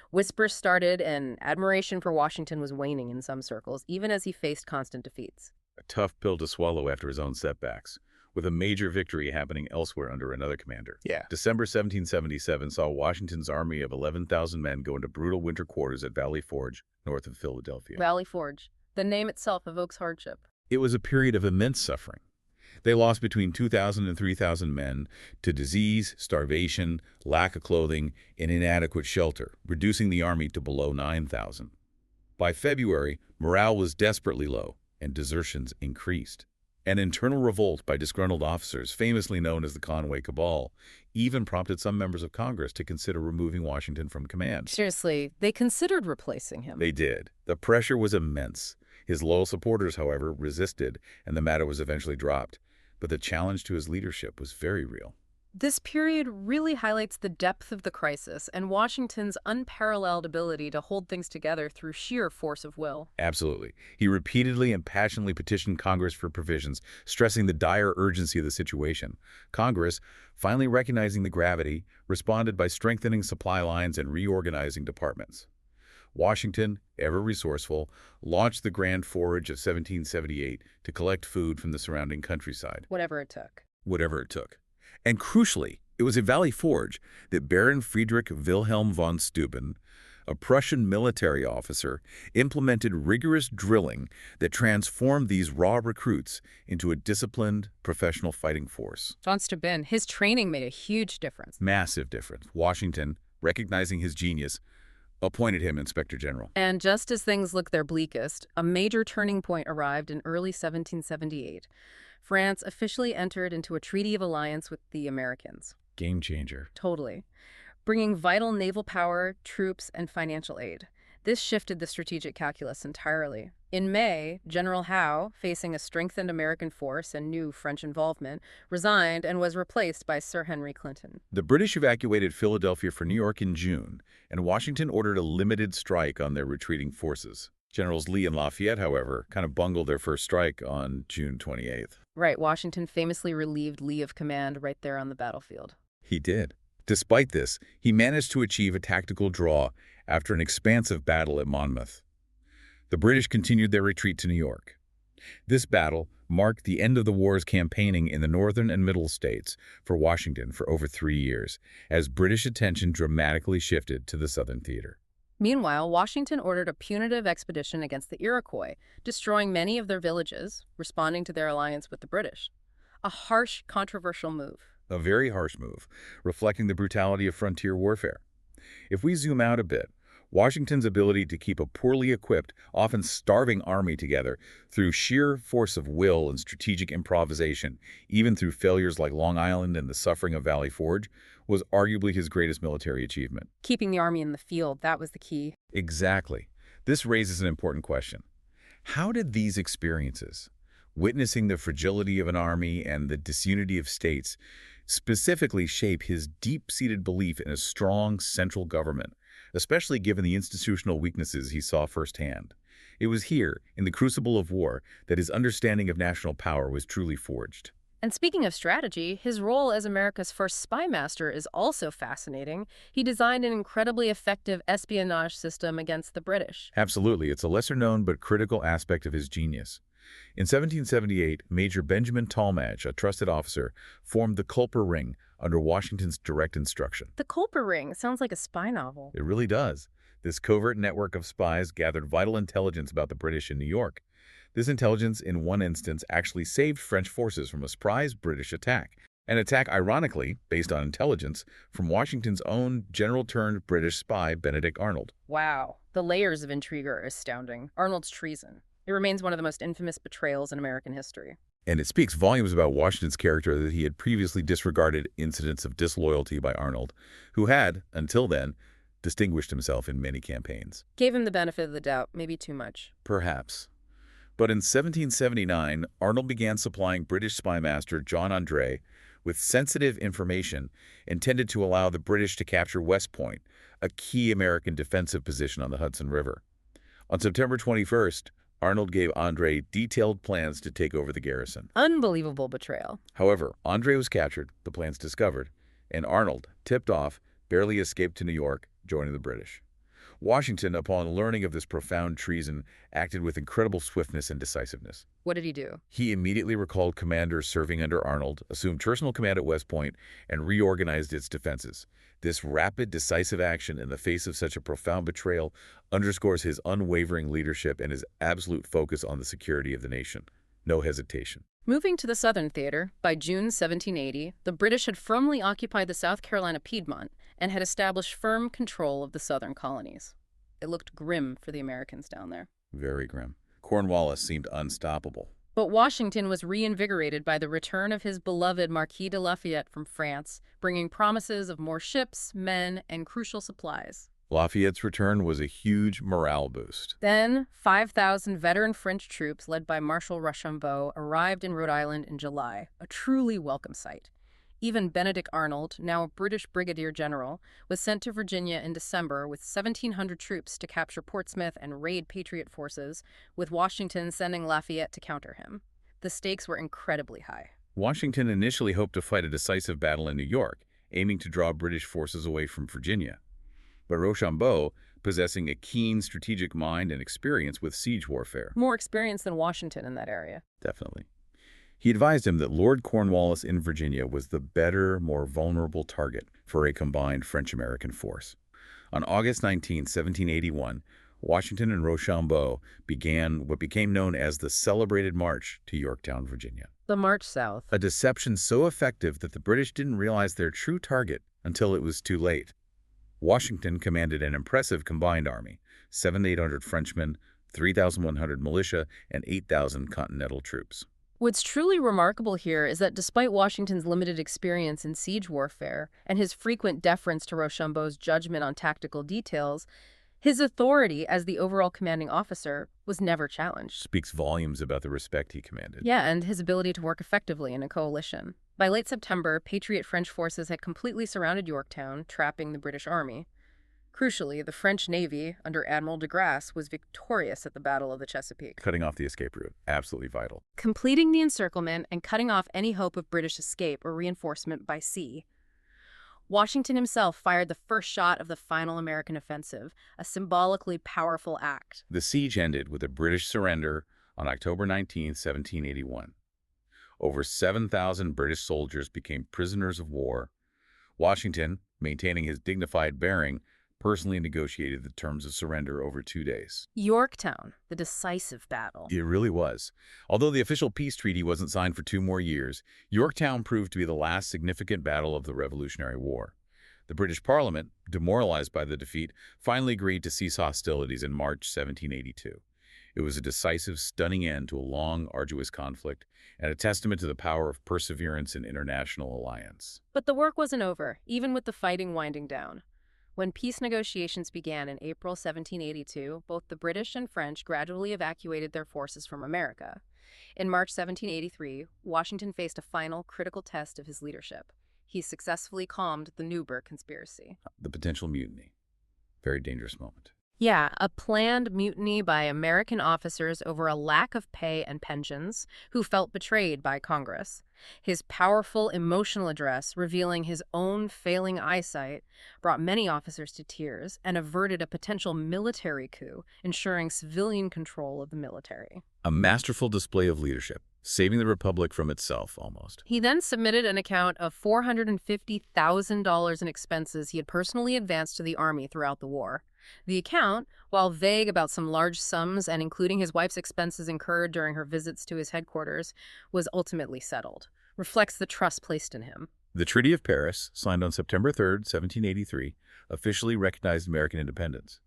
Whispers started, and admiration for Washington was waning in some circles, even as he faced constant defeats. A tough pill to swallow after his own setbacks, with a major victory happening elsewhere under another commander. Yeah. December 1777 saw Washington's army of 11,000 men go into brutal winter quarters at Valley Forge, north of Philadelphia. Valley Forge. The name itself evokes hardship. It was a period of immense suffering. They lost between 2,000 and 3,000 men to disease, starvation, lack of clothing, and inadequate shelter, reducing the army to below 9,000. By February, morale was desperately low, and desertions increased. An internal revolt by disgruntled officers, famously known as the Conway Cabal, even prompted some members of Congress to consider removing Washington from command. Seriously, they considered replacing him. They did. The pressure was immense. His loyal supporters, however, resisted, and the matter was eventually dropped. But the challenge to his leadership was very real. This period really highlights the depth of the crisis and Washington's unparalleled ability to hold things together through sheer force of will. Absolutely. He repeatedly and passionately petitioned Congress for provisions, stressing the dire urgency of the situation. Congress, finally recognizing the gravity, responded by strengthening supply lines and reorganizing departments. Washington, ever resourceful, launched the Grand Forage of 1778 to collect food from the surrounding countryside. Whatever it took. Whatever it took. And crucially, it was at Valley Forge that Baron Friedrich Wilhelm von Steuben, a Prussian military officer, implemented rigorous drilling that transformed these raw recruits into a disciplined, professional fighting force. Von Steuben, his training made a huge difference. Massive difference. Washington, recognizing his genius, appointed him Inspector General. And just as things looked their bleakest, a major turning point arrived in early 1778. France officially entered into a treaty of alliance with the Americans. Game changer. Totally. Bringing vital naval power, troops, and financial aid. This shifted the strategic calculus entirely. In May, General Howe, facing a strengthened American force and new French involvement, resigned and was replaced by Sir Henry Clinton. The British evacuated Philadelphia for New York in June, and Washington ordered a limited strike on their retreating forces. Generals Lee and Lafayette, however, kind of bungled their first strike on June 28th. Right, Washington famously relieved Lee of command right there on the battlefield. He did. Despite this, he managed to achieve a tactical draw after an expansive battle at Monmouth. The British continued their retreat to New York. This battle marked the end of the war's campaigning in the northern and middle states for Washington for over 3 years, as British attention dramatically shifted to the southern theater. Meanwhile, Washington ordered a punitive expedition against the Iroquois, destroying many of their villages, responding to their alliance with the British. A harsh, controversial move. A very harsh move, reflecting the brutality of frontier warfare. If we zoom out a bit, Washington's ability to keep a poorly equipped, often starving army together through sheer force of will and strategic improvisation, even through failures like Long Island and the suffering of Valley Forge, was arguably his greatest military achievement. Keeping the army in the field, that was the key. Exactly. This raises an important question. How did these experiences, witnessing the fragility of an army and the disunity of states, specifically shape his deep-seated belief in a strong central government, especially given the institutional weaknesses he saw firsthand? It was here, in the crucible of war, that his understanding of national power was truly forged. And speaking of strategy, his role as America's first spy master is also fascinating. He designed an incredibly effective espionage system against the British. Absolutely, it's a lesser-known but critical aspect of his genius. In 1778, Major Benjamin Tallmadge, a trusted officer, formed the Culper Ring under Washington's direct instruction. The Culper Ring sounds like a spy novel. It really does. This covert network of spies gathered vital intelligence about the British in New York. This intelligence, in one instance, actually saved French forces from a surprise British attack. An attack, ironically, based on intelligence, from Washington's own general-turned-British spy, Benedict Arnold. Wow, the layers of intrigue are astounding. Arnold's treason. It remains one of the most infamous betrayals in American history. And it speaks volumes about Washington's character that he had previously disregarded incidents of disloyalty by Arnold, who had, until then, distinguished himself in many campaigns. Gave him the benefit of the doubt, maybe too much. Perhaps. But in 1779, Arnold began supplying British spy master John André with sensitive information intended to allow the British to capture West Point, a key American defensive position on the Hudson River. On September 21st, Arnold gave André detailed plans to take over the garrison. Unbelievable betrayal. However, André was captured, the plans discovered, and Arnold, tipped off, barely escaped to New York, joining the British. Washington, upon learning of this profound treason, acted with incredible swiftness and decisiveness. What did he do? He immediately recalled commanders serving under Arnold, assumed personal command at West Point, and reorganized its defenses. This rapid, decisive action in the face of such a profound betrayal underscores his unwavering leadership and his absolute focus on the security of the nation. No hesitation. Moving to the Southern Theater, by June 1780, the British had firmly occupied the South Carolina Piedmont and had established firm control of the southern colonies. It looked grim for the Americans down there. Very grim. Cornwallis seemed unstoppable. But Washington was reinvigorated by the return of his beloved Marquis de Lafayette from France, bringing promises of more ships, men, and crucial supplies. Lafayette's return was a huge morale boost. Then, 5,000 veteran French troops led by Marshal Rochambeau arrived in Rhode Island in July, a truly welcome sight. Even Benedict Arnold, now a British brigadier general, was sent to Virginia in December with 1,700 troops to capture Portsmouth and raid Patriot forces, with Washington sending Lafayette to counter him. The stakes were incredibly high. Washington initially hoped to fight a decisive battle in New York, aiming to draw British forces away from Virginia. But Rochambeau, possessing a keen strategic mind and experience with siege warfare. More experience than Washington in that area. Definitely. He advised him that Lord Cornwallis in Virginia was the better, more vulnerable target for a combined French-American force. On August 19, 1781, Washington and Rochambeau began what became known as the celebrated march to Yorktown, Virginia. The march south. A deception so effective that the British didn't realize their true target until it was too late. Washington commanded an impressive combined army, 7,800 Frenchmen, 3,100 militia, and 8,000 Continental troops. What's truly remarkable here is that despite Washington's limited experience in siege warfare and his frequent deference to Rochambeau's judgment on tactical details, his authority as the overall commanding officer was never challenged. Speaks volumes about the respect he commanded. Yeah, and his ability to work effectively in a coalition. By late September, Patriot French forces had completely surrounded Yorktown, trapping the British Army. Crucially, the French Navy, under Admiral de Grasse, was victorious at the Battle of the Chesapeake. Cutting off the escape route, absolutely vital. Completing the encirclement and cutting off any hope of British escape or reinforcement by sea. Washington himself fired the first shot of the final American offensive, a symbolically powerful act. The siege ended with a British surrender on October 19, 1781. Over 7,000 British soldiers became prisoners of war. Washington, maintaining his dignified bearing, personally negotiated the terms of surrender over 2 days. Yorktown, the decisive battle. It really was. Although the official peace treaty wasn't signed for 2 more years, Yorktown proved to be the last significant battle of the Revolutionary War. The British Parliament, demoralized by the defeat, finally agreed to cease hostilities in March 1782. It was a decisive, stunning end to a long, arduous conflict, and a testament to the power of perseverance in international alliance. But the work wasn't over, even with the fighting winding down. When peace negotiations began in April 1782, both the British and French gradually evacuated their forces from America. In March 1783, Washington faced a final, critical test of his leadership. He successfully calmed the Newburgh conspiracy. The potential mutiny. Very dangerous moment. Yeah, a planned mutiny by American officers over a lack of pay and pensions who felt betrayed by Congress. His powerful emotional address, revealing his own failing eyesight, brought many officers to tears and averted a potential military coup, ensuring civilian control of the military. A masterful display of leadership, saving the republic from itself almost. He then submitted an account of $450,000 in expenses he had personally advanced to the Army throughout the war. The account, while vague about some large sums and including his wife's expenses incurred during her visits to his headquarters, was ultimately settled, reflects the trust placed in him. The Treaty of Paris, signed on September 3, 1783, officially recognized American independence.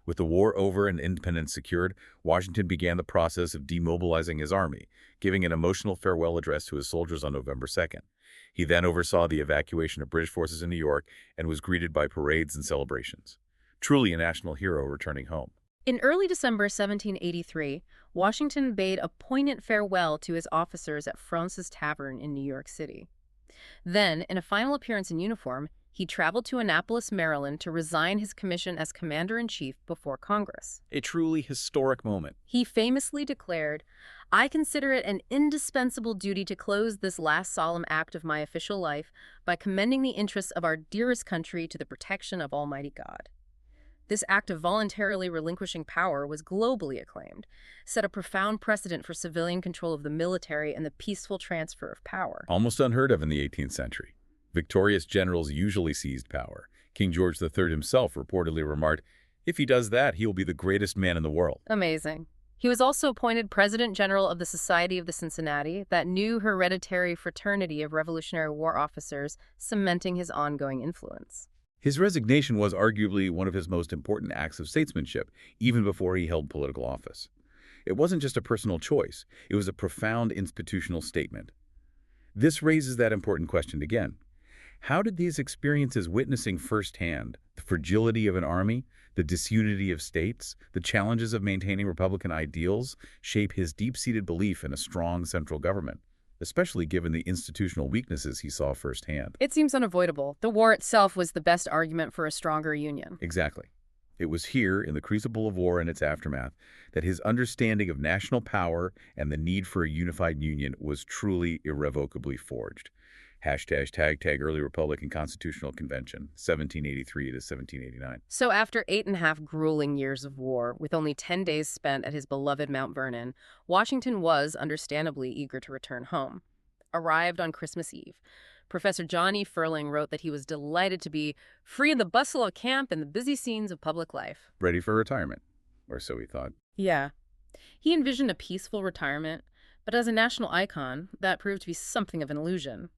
With the war over and independence secured, Washington began the process of demobilizing his army, giving an emotional farewell address to his soldiers on November 2nd. He then oversaw the evacuation of British forces in New York and was greeted by parades and celebrations. Truly a national hero returning home. In early December 1783, Washington bade a poignant farewell to his officers at Fraunces Tavern in New York City. Then, in a final appearance in uniform, he traveled to Annapolis, Maryland to resign his commission as Commander-in-Chief before Congress. A truly historic moment. He famously declared, "I consider it an indispensable duty to close this last solemn act of my official life by commending the interests of our dearest country to the protection of Almighty God." This act of voluntarily relinquishing power was globally acclaimed, set a profound precedent for civilian control of the military and the peaceful transfer of power. Almost unheard of in the 18th century. Victorious generals usually seized power. King George III himself reportedly remarked, "If he does that, he will be the greatest man in the world." Amazing. He was also appointed President General of the Society of the Cincinnati, that new hereditary fraternity of Revolutionary War officers, cementing his ongoing influence. His resignation was arguably one of his most important acts of statesmanship, even before he held political office. It wasn't just a personal choice. It was a profound institutional statement. This raises that important question again. How did these experiences, witnessing firsthand the fragility of an army, the disunity of states, the challenges of maintaining Republican ideals, shape his deep-seated belief in a strong central government, especially given the institutional weaknesses he saw firsthand? It seems unavoidable. The war itself was the best argument for a stronger union. Exactly. It was here, in the crucible of war and its aftermath, that his understanding of national power and the need for a unified union was truly irrevocably forged. #tag Early Republic and Constitutional Convention, 1783 to 1789. So after 8.5 grueling years of war, with only 10 days spent at his beloved Mount Vernon, Washington was, understandably, eager to return home. Arrived on Christmas Eve, Professor John E. Furling wrote that he was delighted to be free of the bustle of camp and the busy scenes of public life. Ready for retirement, or so he thought. Yeah. He envisioned a peaceful retirement, but as a national icon, that proved to be something of an illusion.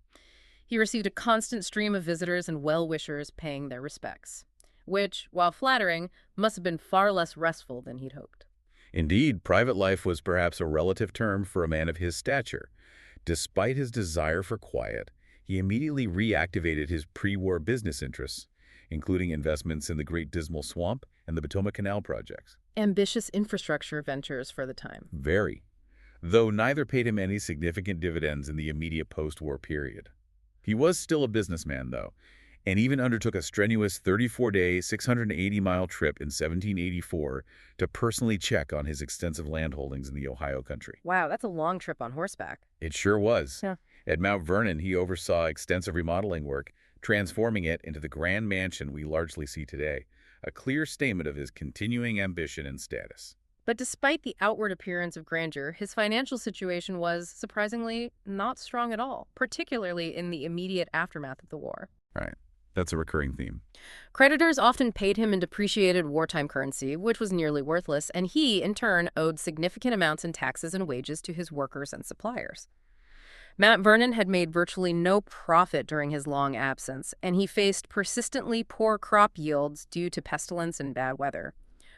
He received a constant stream of visitors and well-wishers paying their respects, which, while flattering, must have been far less restful than he'd hoped. Indeed, private life was perhaps a relative term for a man of his stature. Despite his desire for quiet, he immediately reactivated his pre-war business interests, including investments in the Great Dismal Swamp and the Potomac Canal projects. Ambitious infrastructure ventures for the time. Very. Though neither paid him any significant dividends in the immediate post-war period. He was still a businessman, though, and even undertook a strenuous 34-day, 680-mile trip in 1784 to personally check on his extensive land holdings in the Ohio country. Wow, that's a long trip on horseback. It sure was. Yeah. At Mount Vernon, he oversaw extensive remodeling work, transforming it into the grand mansion we largely see today, a clear statement of his continuing ambition and status. But despite the outward appearance of grandeur, his financial situation was, surprisingly, not strong at all, particularly in the immediate aftermath of the war. Right. That's a recurring theme. Creditors often paid him in depreciated wartime currency, which was nearly worthless, and he, in turn, owed significant amounts in taxes and wages to his workers and suppliers. Mount Vernon had made virtually no profit during his long absence, and he faced persistently poor crop yields due to pestilence and bad weather.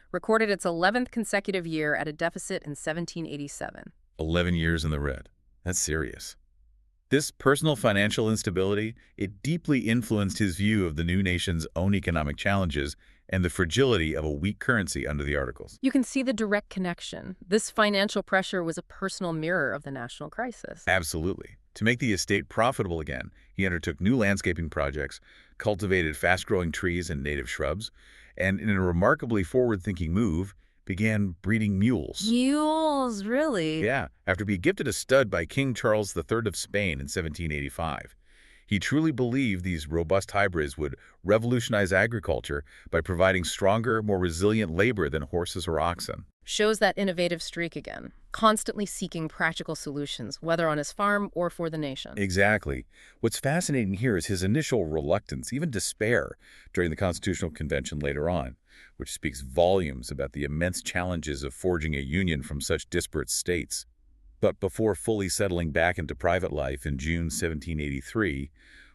Recorded its 11th consecutive year at a deficit in 1787. 11 years in the red. That's serious. This personal financial instability, it deeply influenced his view of the new nation's own economic challenges and the fragility of a weak currency under the Articles. You can see the direct connection. This financial pressure was a personal mirror of the national crisis. Absolutely. To make the estate profitable again, he undertook new landscaping projects, cultivated fast-growing trees and native shrubs, and in a remarkably forward-thinking move, began breeding mules. Mules, really? Yeah, after being gifted a stud by King Charles III of Spain in 1785. He truly believed these robust hybrids would revolutionize agriculture by providing stronger, more resilient labor than horses or oxen. Shows that innovative streak again, constantly seeking practical solutions, whether on his farm or for the nation. Exactly. What's fascinating here is his initial reluctance, even despair, during the Constitutional Convention later on, which speaks volumes about the immense challenges of forging a union from such disparate states. But before fully settling back into private life in June 1783,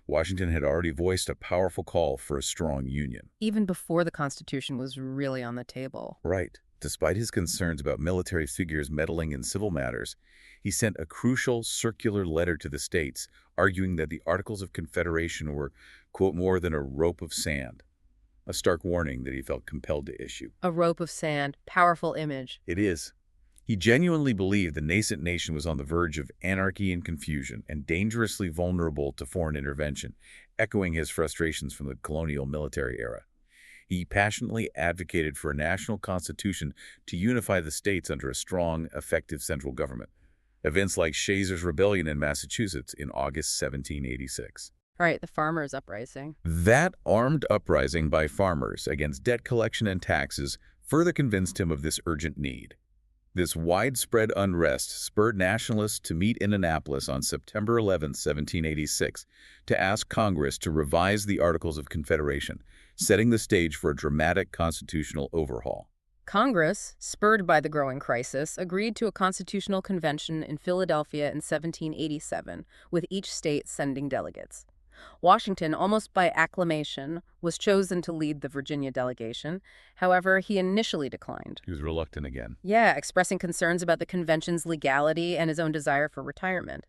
Washington had already voiced a powerful call for a strong union. Even before the Constitution was really on the table. Right. Despite his concerns about military figures meddling in civil matters, he sent a crucial circular letter to the states, arguing that the Articles of Confederation were, quote, more than a rope of sand, a stark warning that he felt compelled to issue. A rope of sand, powerful image. It is. He genuinely believed the nascent nation was on the verge of anarchy and confusion and dangerously vulnerable to foreign intervention, echoing his frustrations from the colonial military era. He passionately advocated for a national constitution to unify the states under a strong, effective central government. Events like Shazer's Rebellion in Massachusetts in August 1786. Right, the farmers' uprising. That armed uprising by farmers against debt collection and taxes further convinced him of this urgent need. This widespread unrest spurred nationalists to meet in Annapolis on September 11, 1786, to ask Congress to revise the Articles of Confederation, setting the stage for a dramatic constitutional overhaul. Congress, spurred by the growing crisis, agreed to a constitutional convention in Philadelphia in 1787, with each state sending delegates. Washington, almost by acclamation, was chosen to lead the Virginia delegation. However, he initially declined. He was reluctant again. Yeah, expressing concerns about the convention's legality and his own desire for retirement.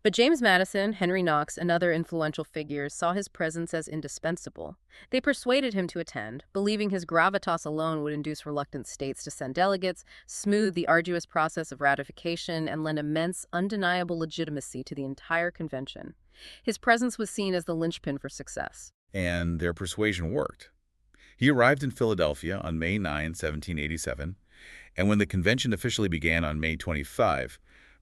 But James Madison, Henry Knox, and other influential figures saw his presence as indispensable. They persuaded him to attend, believing his gravitas alone would induce reluctant states to send delegates, smooth the arduous process of ratification, and lend immense, undeniable legitimacy to the entire convention. His presence was seen as the linchpin for success. And their persuasion worked. He arrived in Philadelphia on May 9, 1787, and when the convention officially began on May 25,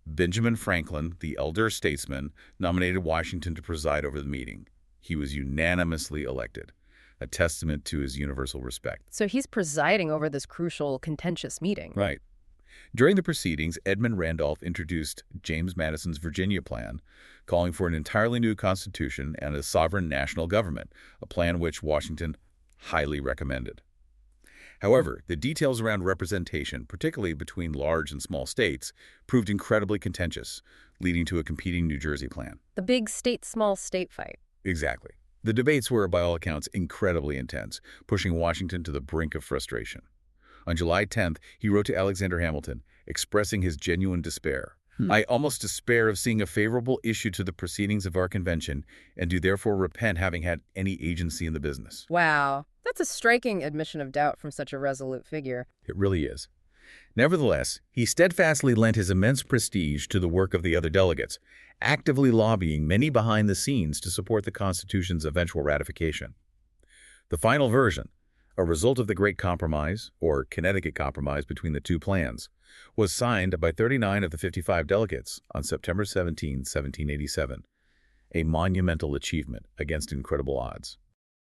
Benjamin Franklin, the elder statesman, nominated Washington to preside over the meeting. He was unanimously elected, a testament to his universal respect. So he's presiding over this crucial, contentious meeting. Right. During the proceedings, Edmund Randolph introduced James Madison's Virginia Plan, calling for an entirely new constitution and a sovereign national government, a plan which Washington highly recommended. However, the details around representation, particularly between large and small states, proved incredibly contentious, leading to a competing New Jersey plan. The big state-small state fight. Exactly. The debates were, by all accounts, incredibly intense, pushing Washington to the brink of frustration. On July 10th, he wrote to Alexander Hamilton, expressing his genuine despair. I almost despair of seeing a favorable issue to the proceedings of our convention, and do therefore repent having had any agency in the business. Wow, that's a striking admission of doubt from such a resolute figure. It really is. Nevertheless, he steadfastly lent his immense prestige to the work of the other delegates, actively lobbying many behind the scenes to support the Constitution's eventual ratification. The final version, a result of the Great Compromise, or Connecticut Compromise between the two plans, was signed by 39 of the 55 delegates on September 17, 1787, a monumental achievement against incredible odds.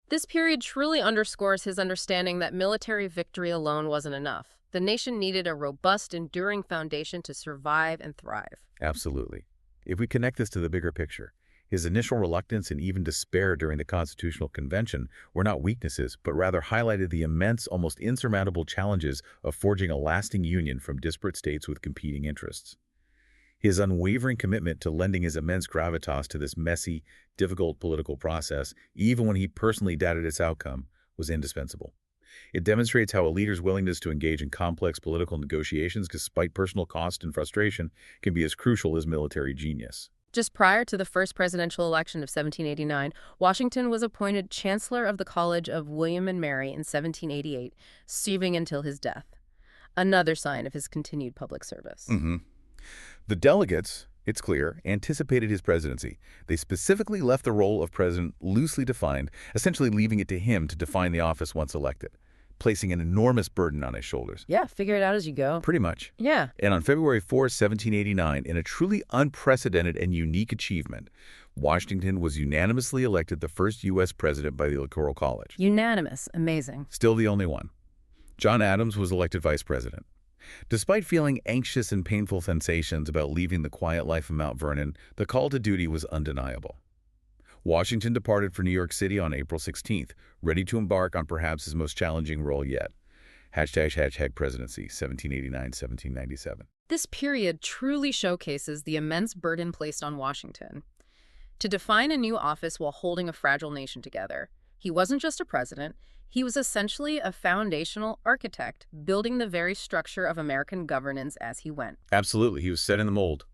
This period truly underscores his understanding that military victory alone wasn't enough. The nation needed a robust, enduring foundation to survive and thrive. Absolutely. If we connect this to the bigger picture, his initial reluctance and even despair during the Constitutional Convention were not weaknesses, but rather highlighted the immense, almost insurmountable challenges of forging a lasting union from disparate states with competing interests. His unwavering commitment to lending his immense gravitas to this messy, difficult political process, even when he personally doubted its outcome, was indispensable. It demonstrates how a leader's willingness to engage in complex political negotiations despite personal cost and frustration can be as crucial as military genius. Just prior to the first presidential election of 1789, Washington was appointed Chancellor of the College of William and Mary in 1788, serving until his death. Another sign of his continued public service. The delegates, it's clear, anticipated his presidency. They specifically left the role of president loosely defined, essentially leaving it to him to define the office once elected. placing an enormous burden on his shoulders. Yeah, figure it out as you go. Pretty much. Yeah. And on February 4, 1789, in a truly unprecedented and unique achievement, Washington was unanimously elected the first U.S. president by the Electoral College. Unanimous. Amazing. Still the only one. John Adams was elected vice president. Despite feeling anxious and painful sensations about leaving the quiet life of Mount Vernon, the call to duty was undeniable. Washington departed for New York City on April 16th, ready to embark on perhaps his most challenging role yet. ### presidency, 1789-1797. This period truly showcases the immense burden placed on Washington. To define a new office while holding a fragile nation together, he wasn't just a president, he was essentially a foundational architect, building the very structure of American governance as he went. Absolutely, he was set in the mold.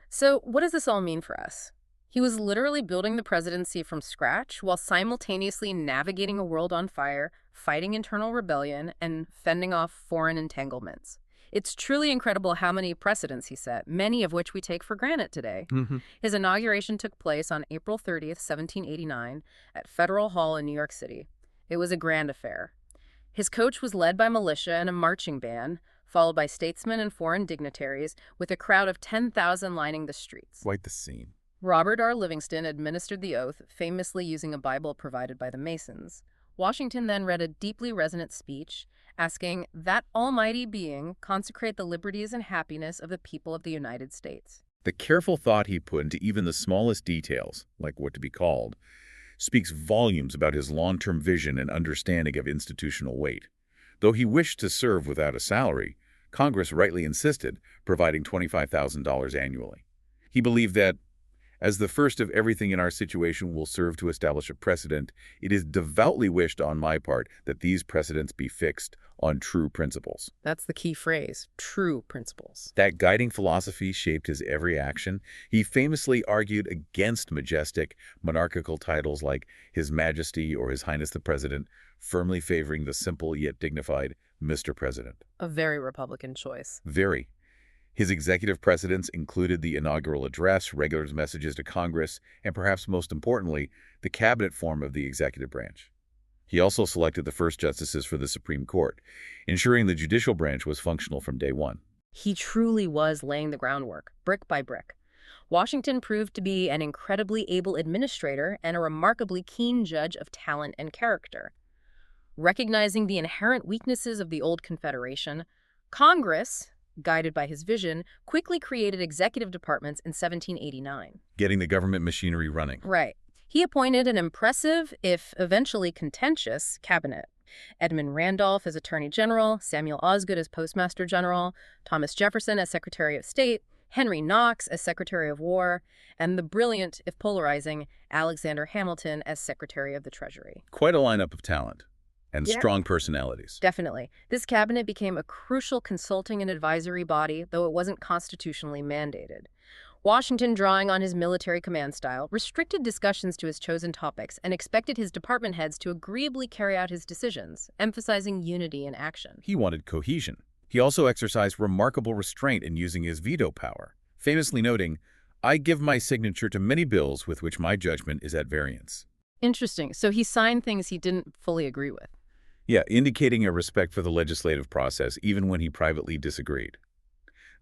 So what does this all mean for us? He was literally building the presidency from scratch while simultaneously navigating a world on fire, fighting internal rebellion, and fending off foreign entanglements. It's truly incredible how many precedents he set, many of which we take for granted today. His inauguration took place on April 30th, 1789, at Federal Hall in New York City. It was a grand affair. His coach was led by militia and a marching band, followed by statesmen and foreign dignitaries, with a crowd of 10,000 lining the streets. Quite the scene. Robert R. Livingston administered the oath, famously using a Bible provided by the Masons. Washington then read a deeply resonant speech, asking that almighty being consecrate the liberties and happiness of the people of the United States. The careful thought he put into even the smallest details, like what to be called, speaks volumes about his long-term vision and understanding of institutional weight. Though he wished to serve without a salary, Congress rightly insisted, providing $25,000 annually. He believed that, as the first of everything in our situation will serve to establish a precedent, it is devoutly wished on my part that these precedents be fixed on true principles. That's the key phrase, true principles. That guiding philosophy shaped his every action. He famously argued against majestic, monarchical titles like His Majesty or His Highness the President, firmly favoring the simple yet dignified Mr. President. A very Republican choice. Very. His executive precedents included the inaugural address, regular messages to Congress, and perhaps most importantly, the cabinet form of the executive branch. He also selected the first justices for the Supreme Court, ensuring the judicial branch was functional from day one. He truly was laying the groundwork, brick by brick. Washington proved to be an incredibly able administrator and a remarkably keen judge of talent and character. Recognizing the inherent weaknesses of the old Confederation, Congress, guided by his vision, quickly created executive departments in 1789. Getting the government machinery running. Right. He appointed an impressive, if eventually contentious, cabinet. Edmund Randolph as Attorney General, Samuel Osgood as Postmaster General, Thomas Jefferson as Secretary of State, Henry Knox as Secretary of War, and the brilliant, if polarizing, Alexander Hamilton as Secretary of the Treasury. Quite a lineup of talent and Yeah. strong personalities. Definitely. This cabinet became a crucial consulting and advisory body, though it wasn't constitutionally mandated. Washington, drawing on his military command style, restricted discussions to his chosen topics and expected his department heads to agreeably carry out his decisions, emphasizing unity in action. He wanted cohesion. He also exercised remarkable restraint in using his veto power, famously noting, "I give my signature to many bills with which my judgment is at variance." Interesting. So he signed things he didn't fully agree with. Yeah, indicating a respect for the legislative process even when he privately disagreed.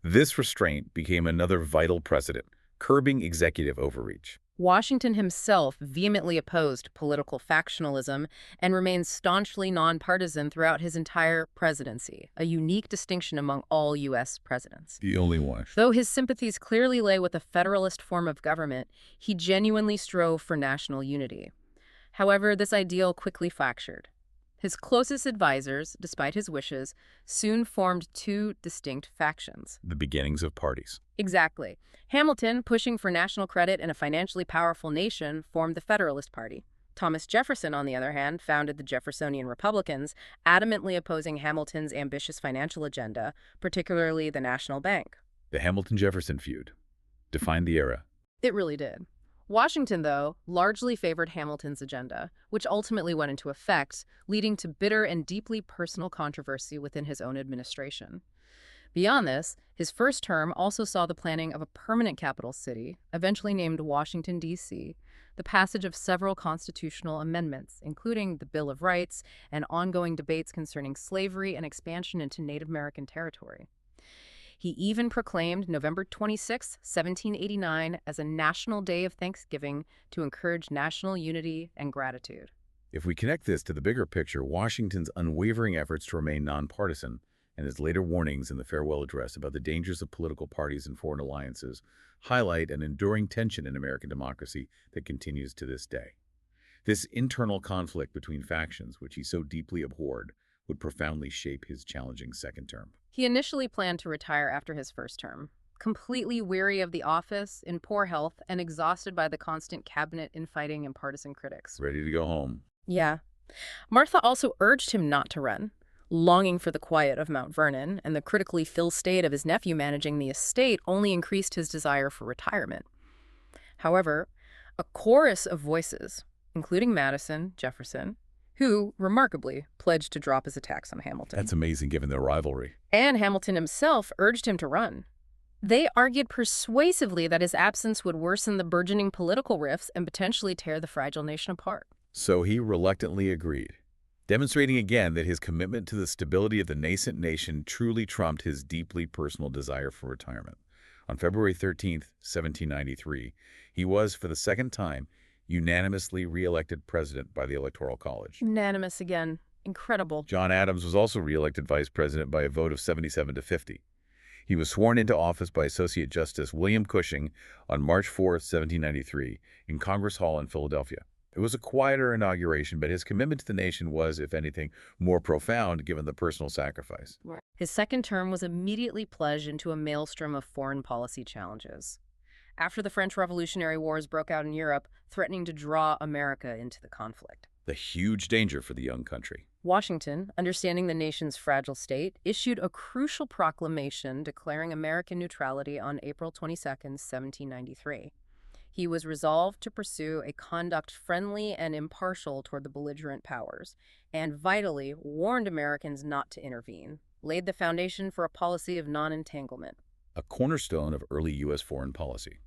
This restraint became another vital precedent, curbing executive overreach. Washington himself vehemently opposed political factionalism and remained staunchly nonpartisan throughout his entire presidency, a unique distinction among all U.S. presidents. The only one. Though his sympathies clearly lay with a federalist form of government, he genuinely strove for national unity. However, this ideal quickly fractured. His closest advisors, despite his wishes, soon formed two distinct factions. The beginnings of parties. Exactly. Hamilton, pushing for national credit in a financially powerful nation, formed the Federalist Party. Thomas Jefferson, on the other hand, founded the Jeffersonian Republicans, adamantly opposing Hamilton's ambitious financial agenda, particularly the National Bank. The Hamilton-Jefferson feud defined the era. It really did. Washington, though, largely favored Hamilton's agenda, which ultimately went into effect, leading to bitter and deeply personal controversy within his own administration. Beyond this, his first term also saw the planning of a permanent capital city, eventually named Washington, D.C., the passage of several constitutional amendments, including the Bill of Rights and ongoing debates concerning slavery and expansion into Native American territory. He even proclaimed November 26, 1789, as a national day of thanksgiving to encourage national unity and gratitude. If we connect this to the bigger picture, Washington's unwavering efforts to remain nonpartisan and his later warnings in the farewell address about the dangers of political parties and foreign alliances highlight an enduring tension in American democracy that continues to this day. This internal conflict between factions, which he so deeply abhorred, would profoundly shape his challenging second term. He initially planned to retire after his first term, completely weary of the office, in poor health, and exhausted by the constant cabinet infighting and partisan critics. Ready to go home. Yeah. Martha also urged him not to run, longing for the quiet of Mount Vernon, and the critically ill state of his nephew managing the estate only increased his desire for retirement. However, a chorus of voices, including Madison, Jefferson, who, remarkably, pledged to drop his attacks on Hamilton. That's amazing given their rivalry. And Hamilton himself urged him to run. They argued persuasively that his absence would worsen the burgeoning political rifts and potentially tear the fragile nation apart. So he reluctantly agreed, demonstrating again that his commitment to the stability of the nascent nation truly trumped his deeply personal desire for retirement. On February 13, 1793, he was, for the second time, unanimously re-elected president by the Electoral College. Unanimous again. Incredible. John Adams was also re-elected vice president by a vote of 77 to 50. He was sworn into office by Associate Justice William Cushing on March 4, 1793, in Congress Hall in Philadelphia. It was a quieter inauguration, but his commitment to the nation was, if anything, more profound given the personal sacrifice. His second term was immediately plunged into a maelstrom of foreign policy challenges. After the French Revolutionary Wars broke out in Europe, threatening to draw America into the conflict. The huge danger for the young country. Washington, understanding the nation's fragile state, issued a crucial proclamation declaring American neutrality on April 22, 1793. He was resolved to pursue a conduct friendly and impartial toward the belligerent powers, and vitally warned Americans not to intervene, laid the foundation for a policy of non-entanglement. A cornerstone of early U.S. foreign policy.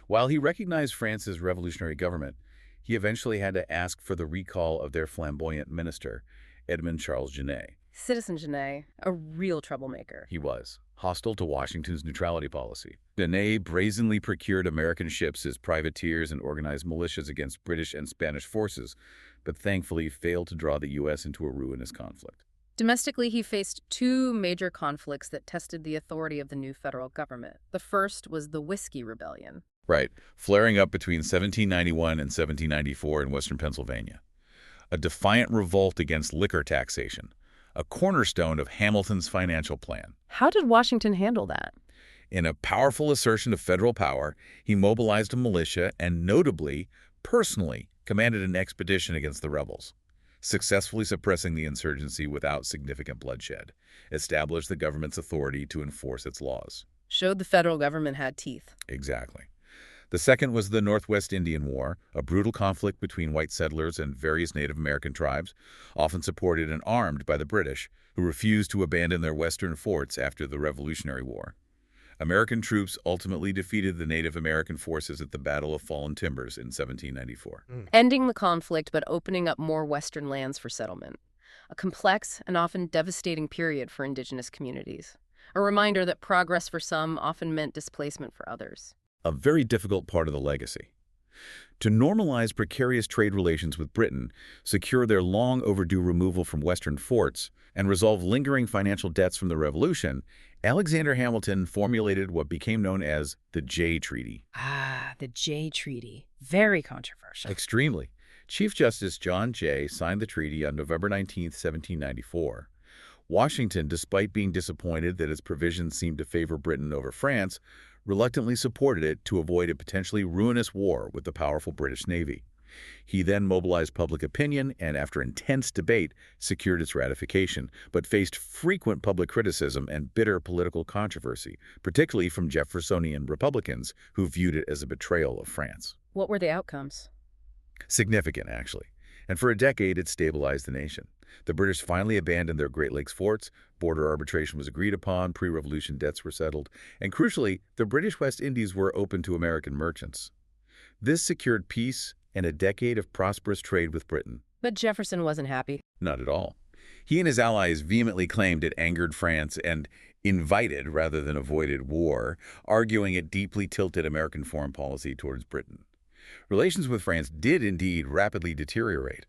While he recognized France's revolutionary government, he eventually had to ask for the recall of their flamboyant minister, Edmond Charles Genet. Citizen Genet, a real troublemaker. He was hostile to Washington's neutrality policy. Genet brazenly procured American ships as privateers and organized militias against British and Spanish forces, but thankfully failed to draw the U.S. into a ruinous conflict. Domestically, he faced two major conflicts that tested the authority of the new federal government. The first was the Whiskey Rebellion. Right, flaring up between 1791 and 1794 in western Pennsylvania. A defiant revolt against liquor taxation, a cornerstone of Hamilton's financial plan. How did Washington handle that? In a powerful assertion of federal power, he mobilized a militia and, notably, personally commanded an expedition against the rebels, successfully suppressing the insurgency without significant bloodshed, established the government's authority to enforce its laws. Showed the federal government had teeth. Exactly. The second was the Northwest Indian War, a brutal conflict between white settlers and various Native American tribes, often supported and armed by the British, who refused to abandon their western forts after the Revolutionary War. American troops ultimately defeated the Native American forces at the Battle of Fallen Timbers in 1794. Ending the conflict but opening up more western lands for settlement. A complex and often devastating period for indigenous communities. A reminder that progress for some often meant displacement for others. A very difficult part of the legacy. To normalize precarious trade relations with Britain, secure their long overdue removal from western forts, and resolve lingering financial debts from the Revolution, Alexander Hamilton formulated what became known as the Jay Treaty. Ah, the Jay Treaty. Very controversial. Extremely. Chief Justice John Jay signed the treaty on November 19, 1794. Washington, despite being disappointed that its provisions seemed to favor Britain over France, reluctantly supported it to avoid a potentially ruinous war with the powerful British Navy. He then mobilized public opinion and, after intense debate, secured its ratification, but faced frequent public criticism and bitter political controversy, particularly from Jeffersonian Republicans who viewed it as a betrayal of France. What were the outcomes? Significant, actually. And for a decade, it stabilized the nation. The British finally abandoned their Great Lakes forts, border arbitration was agreed upon, pre-revolution debts were settled, and crucially, the British West Indies were open to American merchants. This secured peace and a decade of prosperous trade with Britain. But Jefferson wasn't happy. Not at all. He and his allies vehemently claimed it angered France and invited rather than avoided war, arguing it deeply tilted American foreign policy towards Britain. Relations with France did indeed rapidly deteriorate.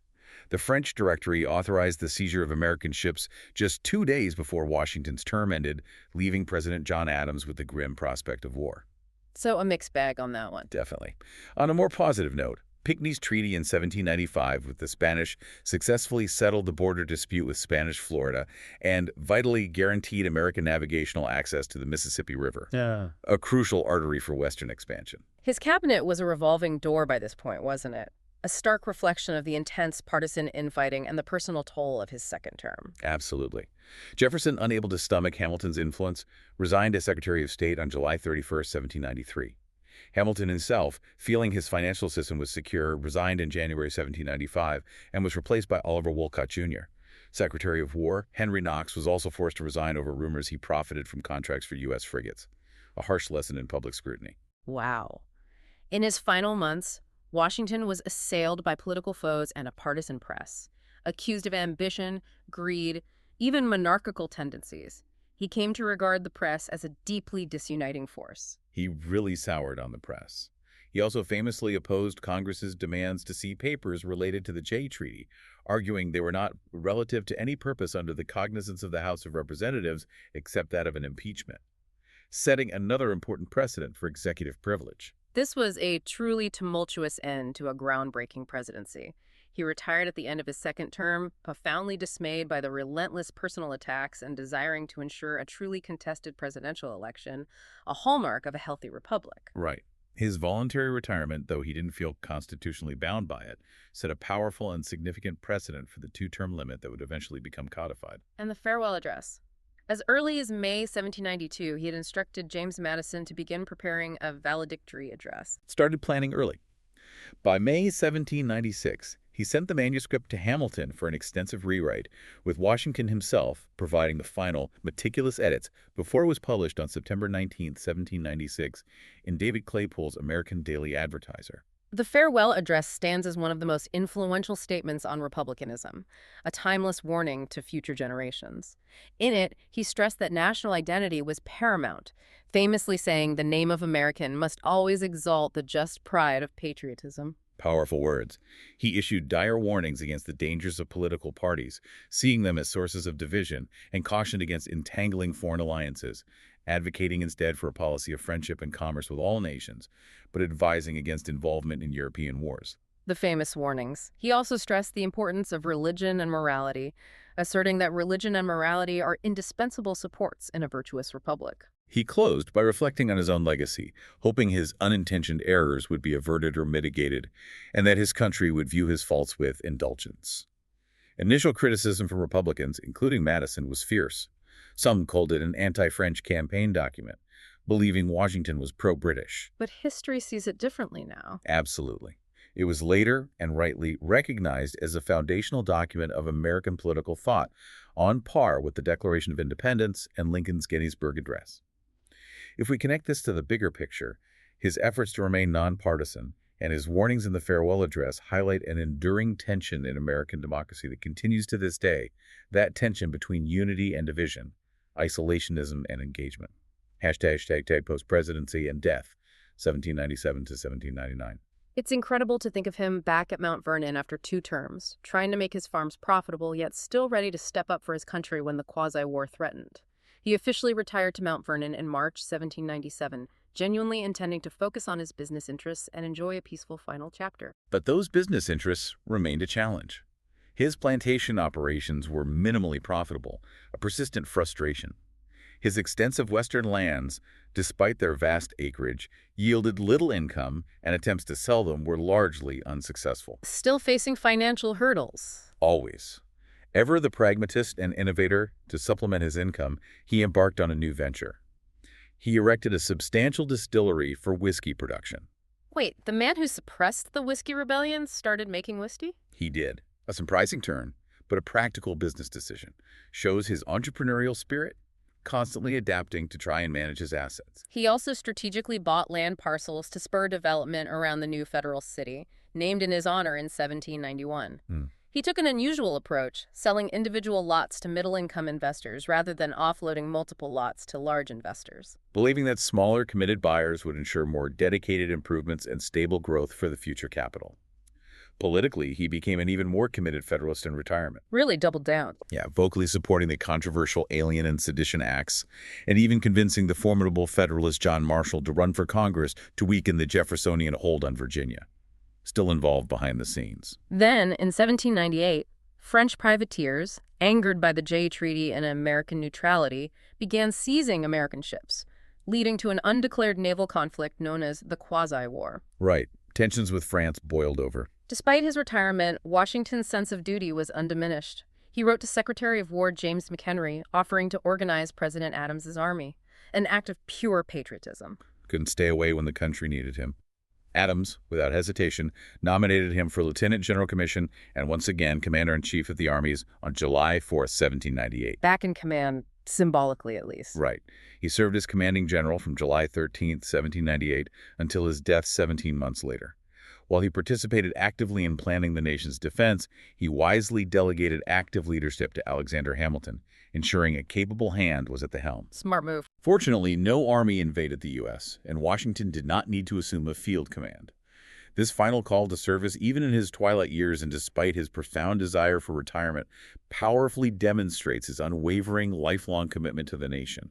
The French Directory authorized the seizure of American ships just 2 days before Washington's term ended, leaving President John Adams with the grim prospect of war. So a mixed bag on that one. Definitely. On a more positive note, Pinckney's treaty in 1795 with the Spanish successfully settled the border dispute with Spanish Florida and vitally guaranteed American navigational access to the Mississippi River, a crucial artery for Western expansion. His cabinet was a revolving door by this point, wasn't it? A stark reflection of the intense partisan infighting and the personal toll of his second term. Absolutely. Jefferson, unable to stomach Hamilton's influence, resigned as Secretary of State on July 31, 1793. Hamilton himself, feeling his financial system was secure, resigned in January 1795 and was replaced by Oliver Wolcott, Jr. Secretary of War, Henry Knox, was also forced to resign over rumors he profited from contracts for U.S. frigates. A harsh lesson in public scrutiny. Wow. In his final months, Washington was assailed by political foes and a partisan press, accused of ambition, greed, even monarchical tendencies. He came to regard the press as a deeply disuniting force. He really soured on the press. He also famously opposed Congress's demands to see papers related to the Jay Treaty, arguing they were not relative to any purpose under the cognizance of the House of Representatives except that of an impeachment, setting another important precedent for executive privilege. This was a truly tumultuous end to a groundbreaking presidency. He retired at the end of his second term, profoundly dismayed by the relentless personal attacks and desiring to ensure a truly contested presidential election, a hallmark of a healthy republic. Right. His voluntary retirement, though he didn't feel constitutionally bound by it, set a powerful and significant precedent for the two-term limit that would eventually become codified. And the farewell address. As early as May 1792, he had instructed James Madison to begin preparing a valedictory address. Started planning early. By May 1796, he sent the manuscript to Hamilton for an extensive rewrite, with Washington himself providing the final, meticulous edits before it was published on September 19, 1796, in David Claypool's American Daily Advertiser. The farewell address stands as one of the most influential statements on republicanism, a timeless warning to future generations. In it, he stressed that national identity was paramount, famously saying the name of American must always exalt the just pride of patriotism. Powerful words. He issued dire warnings against the dangers of political parties, seeing them as sources of division, and cautioned against entangling foreign alliances, advocating instead for a policy of friendship and commerce with all nations, but advising against involvement in European wars. The famous warnings. He also stressed the importance of religion and morality, asserting that religion and morality are indispensable supports in a virtuous republic. He closed by reflecting on his own legacy, hoping his unintentioned errors would be averted or mitigated, and that his country would view his faults with indulgence. Initial criticism from Republicans, including Madison, was fierce. Some called it an anti-French campaign document, believing Washington was pro-British. But history sees it differently now. Absolutely. It was later, and rightly, recognized as a foundational document of American political thought, on par with the Declaration of Independence and Lincoln's Gettysburg Address. If we connect this to the bigger picture, his efforts to remain nonpartisan and his warnings in the farewell address highlight an enduring tension in American democracy that continues to this day, that tension between unity and division, isolationism and engagement. #, post-presidency and death, 1797 to 1799. It's incredible to think of him back at Mount Vernon after 2 terms, trying to make his farms profitable, yet still ready to step up for his country when the quasi-war threatened. He officially retired to Mount Vernon in March 1797, genuinely intending to focus on his business interests and enjoy a peaceful final chapter. But those business interests remained a challenge. His plantation operations were minimally profitable, a persistent frustration. His extensive western lands, despite their vast acreage, yielded little income, and attempts to sell them were largely unsuccessful. Still facing financial hurdles. Always. Ever the pragmatist and innovator, to supplement his income, he embarked on a new venture. He erected a substantial distillery for whiskey production. Wait, the man who suppressed the Whiskey Rebellion started making whiskey? He did. A surprising turn, but a practical business decision. Shows his entrepreneurial spirit, constantly adapting to try and manage his assets. He also strategically bought land parcels to spur development around the new federal city, named in his honor in 1791. Hmm. He took an unusual approach, selling individual lots to middle-income investors rather than offloading multiple lots to large investors. Believing that smaller, committed buyers would ensure more dedicated improvements and stable growth for the future capital. Politically, he became an even more committed Federalist in retirement. Really doubled down. Yeah, vocally supporting the controversial Alien and Sedition Acts, and even convincing the formidable Federalist John Marshall to run for Congress to weaken the Jeffersonian hold on Virginia. Still involved behind the scenes. Then, in 1798, French privateers, angered by the Jay Treaty and American neutrality, began seizing American ships, leading to an undeclared naval conflict known as the Quasi-War. Right. Tensions with France boiled over. Despite his retirement, Washington's sense of duty was undiminished. He wrote to Secretary of War James McHenry, offering to organize President Adams's army, an act of pure patriotism. Couldn't stay away when the country needed him. Adams, without hesitation, nominated him for Lieutenant General Commission and once again Commander-in-Chief of the Armies on July 4, 1798. Back in command, symbolically at least. Right. He served as commanding general from July 13, 1798 until his death 17 months later. While he participated actively in planning the nation's defense, he wisely delegated active leadership to Alexander Hamilton, ensuring a capable hand was at the helm. Smart move. Fortunately, no army invaded the U.S., and Washington did not need to assume a field command. This final call to service, even in his twilight years and despite his profound desire for retirement, powerfully demonstrates his unwavering, lifelong commitment to the nation.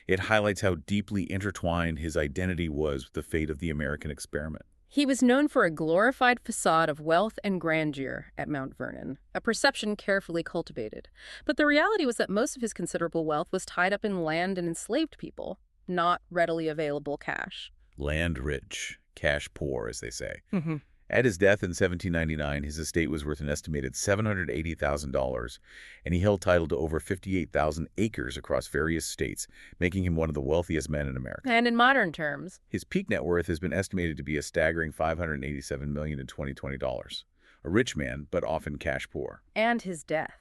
It highlights how deeply intertwined his identity was with the fate of the American experiment. He was known for a glorified facade of wealth and grandeur at Mount Vernon, a perception carefully cultivated. But the reality was that most of his considerable wealth was tied up in land and enslaved people, not readily available cash. Land rich, cash poor, as they say. Mm-hmm. At his death in 1799, his estate was worth an estimated $780,000, and he held title to over 58,000 acres across various states, making him one of the wealthiest men in America. And in modern terms, His peak net worth has been estimated to be a staggering $587 million in 2020 dollars. A rich man, but often cash poor. and his death.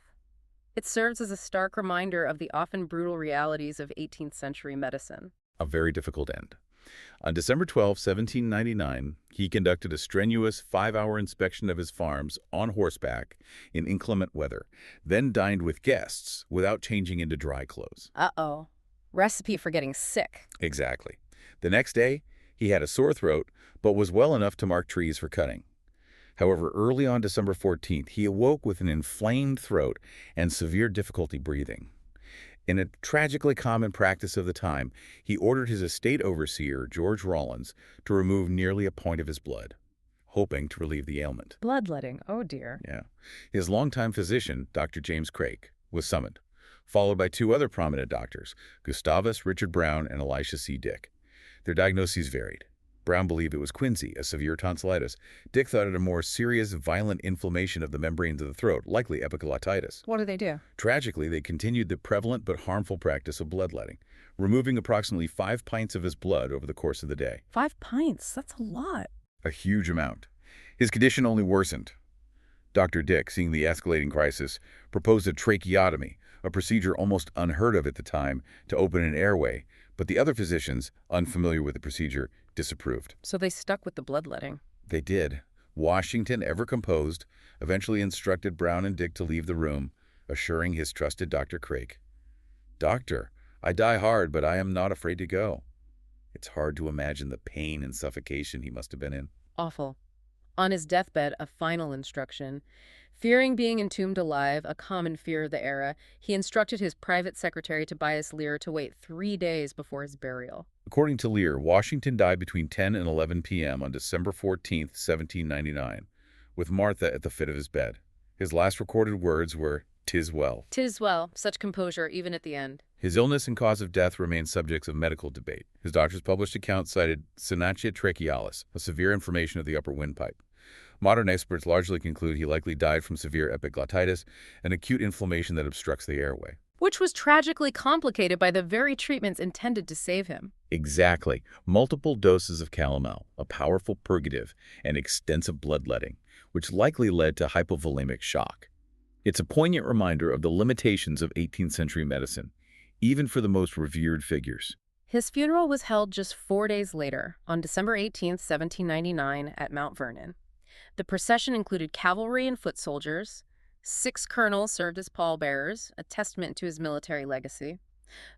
It serves as a stark reminder of the often brutal realities of 18th century medicine. A very difficult end. On December 12, 1799, he conducted a strenuous 5-hour inspection of his farms on horseback in inclement weather, then dined with guests without changing into dry clothes. Uh-oh. Recipe for getting sick. Exactly. The next day, he had a sore throat, but was well enough to mark trees for cutting. However, early on December 14th, he awoke with an inflamed throat and severe difficulty breathing. In a tragically common practice of the time, he ordered his estate overseer, George Rawlins, to remove nearly a pint of his blood, hoping to relieve the ailment. Bloodletting. Oh, dear. Yeah. His longtime physician, Dr. James Craik, was summoned, followed by 2 other prominent doctors, Gustavus Richard Brown and Elisha C. Dick. Their diagnoses varied. Brown believed it was quinsy, a severe tonsillitis. Dick thought it a more serious, violent inflammation of the membranes of the throat, likely epiglottitis. What do they do? Tragically, they continued the prevalent but harmful practice of bloodletting, removing approximately 5 pints of his blood over the course of the day. 5 pints? That's a lot. A huge amount. His condition only worsened. Dr. Dick, seeing the escalating crisis, proposed a tracheotomy, a procedure almost unheard of at the time, to open an airway, but the other physicians, unfamiliar with the procedure, disapproved. So they stuck with the bloodletting. They did. Washington, ever composed, eventually instructed Brown and Dick to leave the room, assuring his trusted Dr. Craik, "Doctor, I die hard, but I am not afraid to go." It's hard to imagine the pain and suffocation he must have been in. Awful. On his deathbed, a final instruction. Fearing being entombed alive, a common fear of the era, he instructed his private secretary Tobias Lear to wait 3 days before his burial. According to Lear, Washington died between 10 and 11 p.m. on December 14, 1799, with Martha at the foot of his bed. His last recorded words were, "'Tis well." 'Tis well, such composure even at the end. His illness and cause of death remain subjects of medical debate. His doctor's published account cited synachia trachealis, a severe inflammation of the upper windpipe. Modern experts largely conclude he likely died from severe epiglottitis, an acute inflammation that obstructs the airway. Which was tragically complicated by the very treatments intended to save him. Exactly. Multiple doses of calomel, a powerful purgative, and extensive bloodletting, which likely led to hypovolemic shock. It's a poignant reminder of the limitations of 18th century medicine. even for the most revered figures. His funeral was held just 4 days later, on December 18th, 1799, at Mount Vernon. The procession included cavalry and foot soldiers. 6 colonels served as pallbearers, a testament to his military legacy.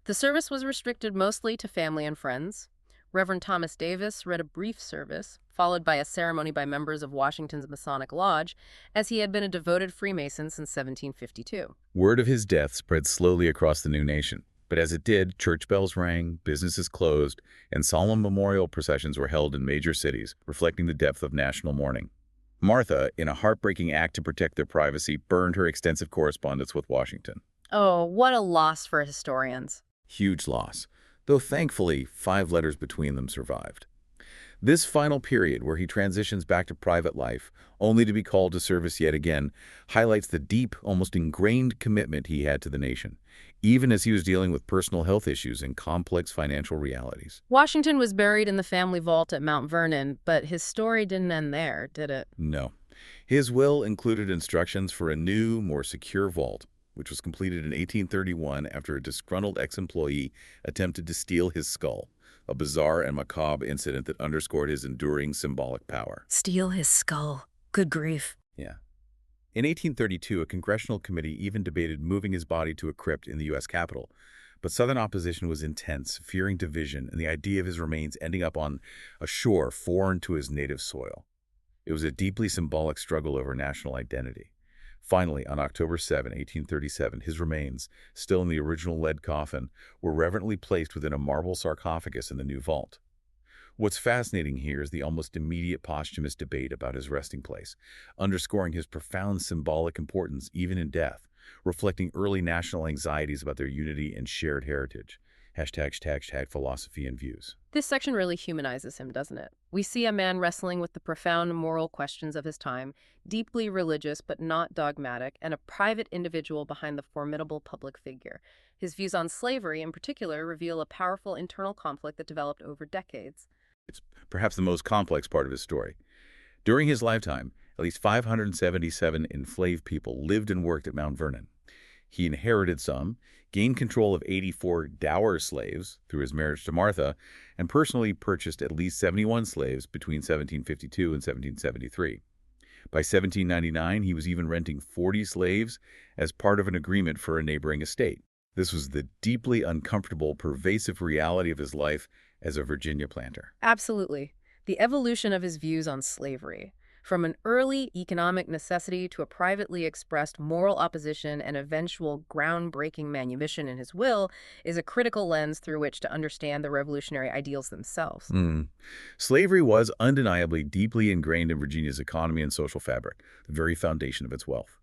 The service was restricted mostly to family and friends. Reverend Thomas Davis read a brief service, followed by a ceremony by members of Washington's Masonic Lodge, as he had been a devoted Freemason since 1752. Word of his death spread slowly across the new nation. But as it did, church bells rang, businesses closed, and solemn memorial processions were held in major cities, reflecting the depth of national mourning. Martha, in a heartbreaking act to protect their privacy, burned her extensive correspondence with Washington. Oh, what a loss for historians. Huge loss, though thankfully 5 letters between them survived. This final period, where he transitions back to private life, only to be called to service yet again, highlights the deep, almost ingrained commitment he had to the nation, even as he was dealing with personal health issues and complex financial realities. Washington was buried in the family vault at Mount Vernon, but his story didn't end there, did it? No. His will included instructions for a new, more secure vault, which was completed in 1831 after a disgruntled ex-employee attempted to steal his skull, a bizarre and macabre incident that underscored his enduring symbolic power. Steal his skull. Good grief. Yeah. In 1832, a congressional committee even debated moving his body to a crypt in the U.S. Capitol, but Southern opposition was intense, fearing division and the idea of his remains ending up on a shore foreign to his native soil. It was a deeply symbolic struggle over national identity. Finally, on October 7, 1837, his remains, still in the original lead coffin, were reverently placed within a marble sarcophagus in the new vault. What's fascinating here is the almost immediate posthumous debate about his resting place, underscoring his profound symbolic importance even in death, reflecting early national anxieties about their unity and shared heritage. ### philosophy and views. This section really humanizes him, doesn't it? We see a man wrestling with the profound moral questions of his time, deeply religious but not dogmatic, and a private individual behind the formidable public figure. His views on slavery, in particular, reveal a powerful internal conflict that developed over decades. It's perhaps the most complex part of his story. During his lifetime, at least 577 enslaved people lived and worked at Mount Vernon. He inherited some, gained control of 84 dower slaves through his marriage to Martha, and personally purchased at least 71 slaves between 1752 and 1773. By 1799, he was even renting 40 slaves as part of an agreement for a neighboring estate. This was the deeply uncomfortable, pervasive reality of his life as a Virginia planter. Absolutely. The evolution of his views on slavery, from an early economic necessity to a privately expressed moral opposition and eventual groundbreaking manumission in his will, is a critical lens through which to understand the revolutionary ideals themselves. Slavery was undeniably deeply ingrained in Virginia's economy and social fabric, the very foundation of its wealth.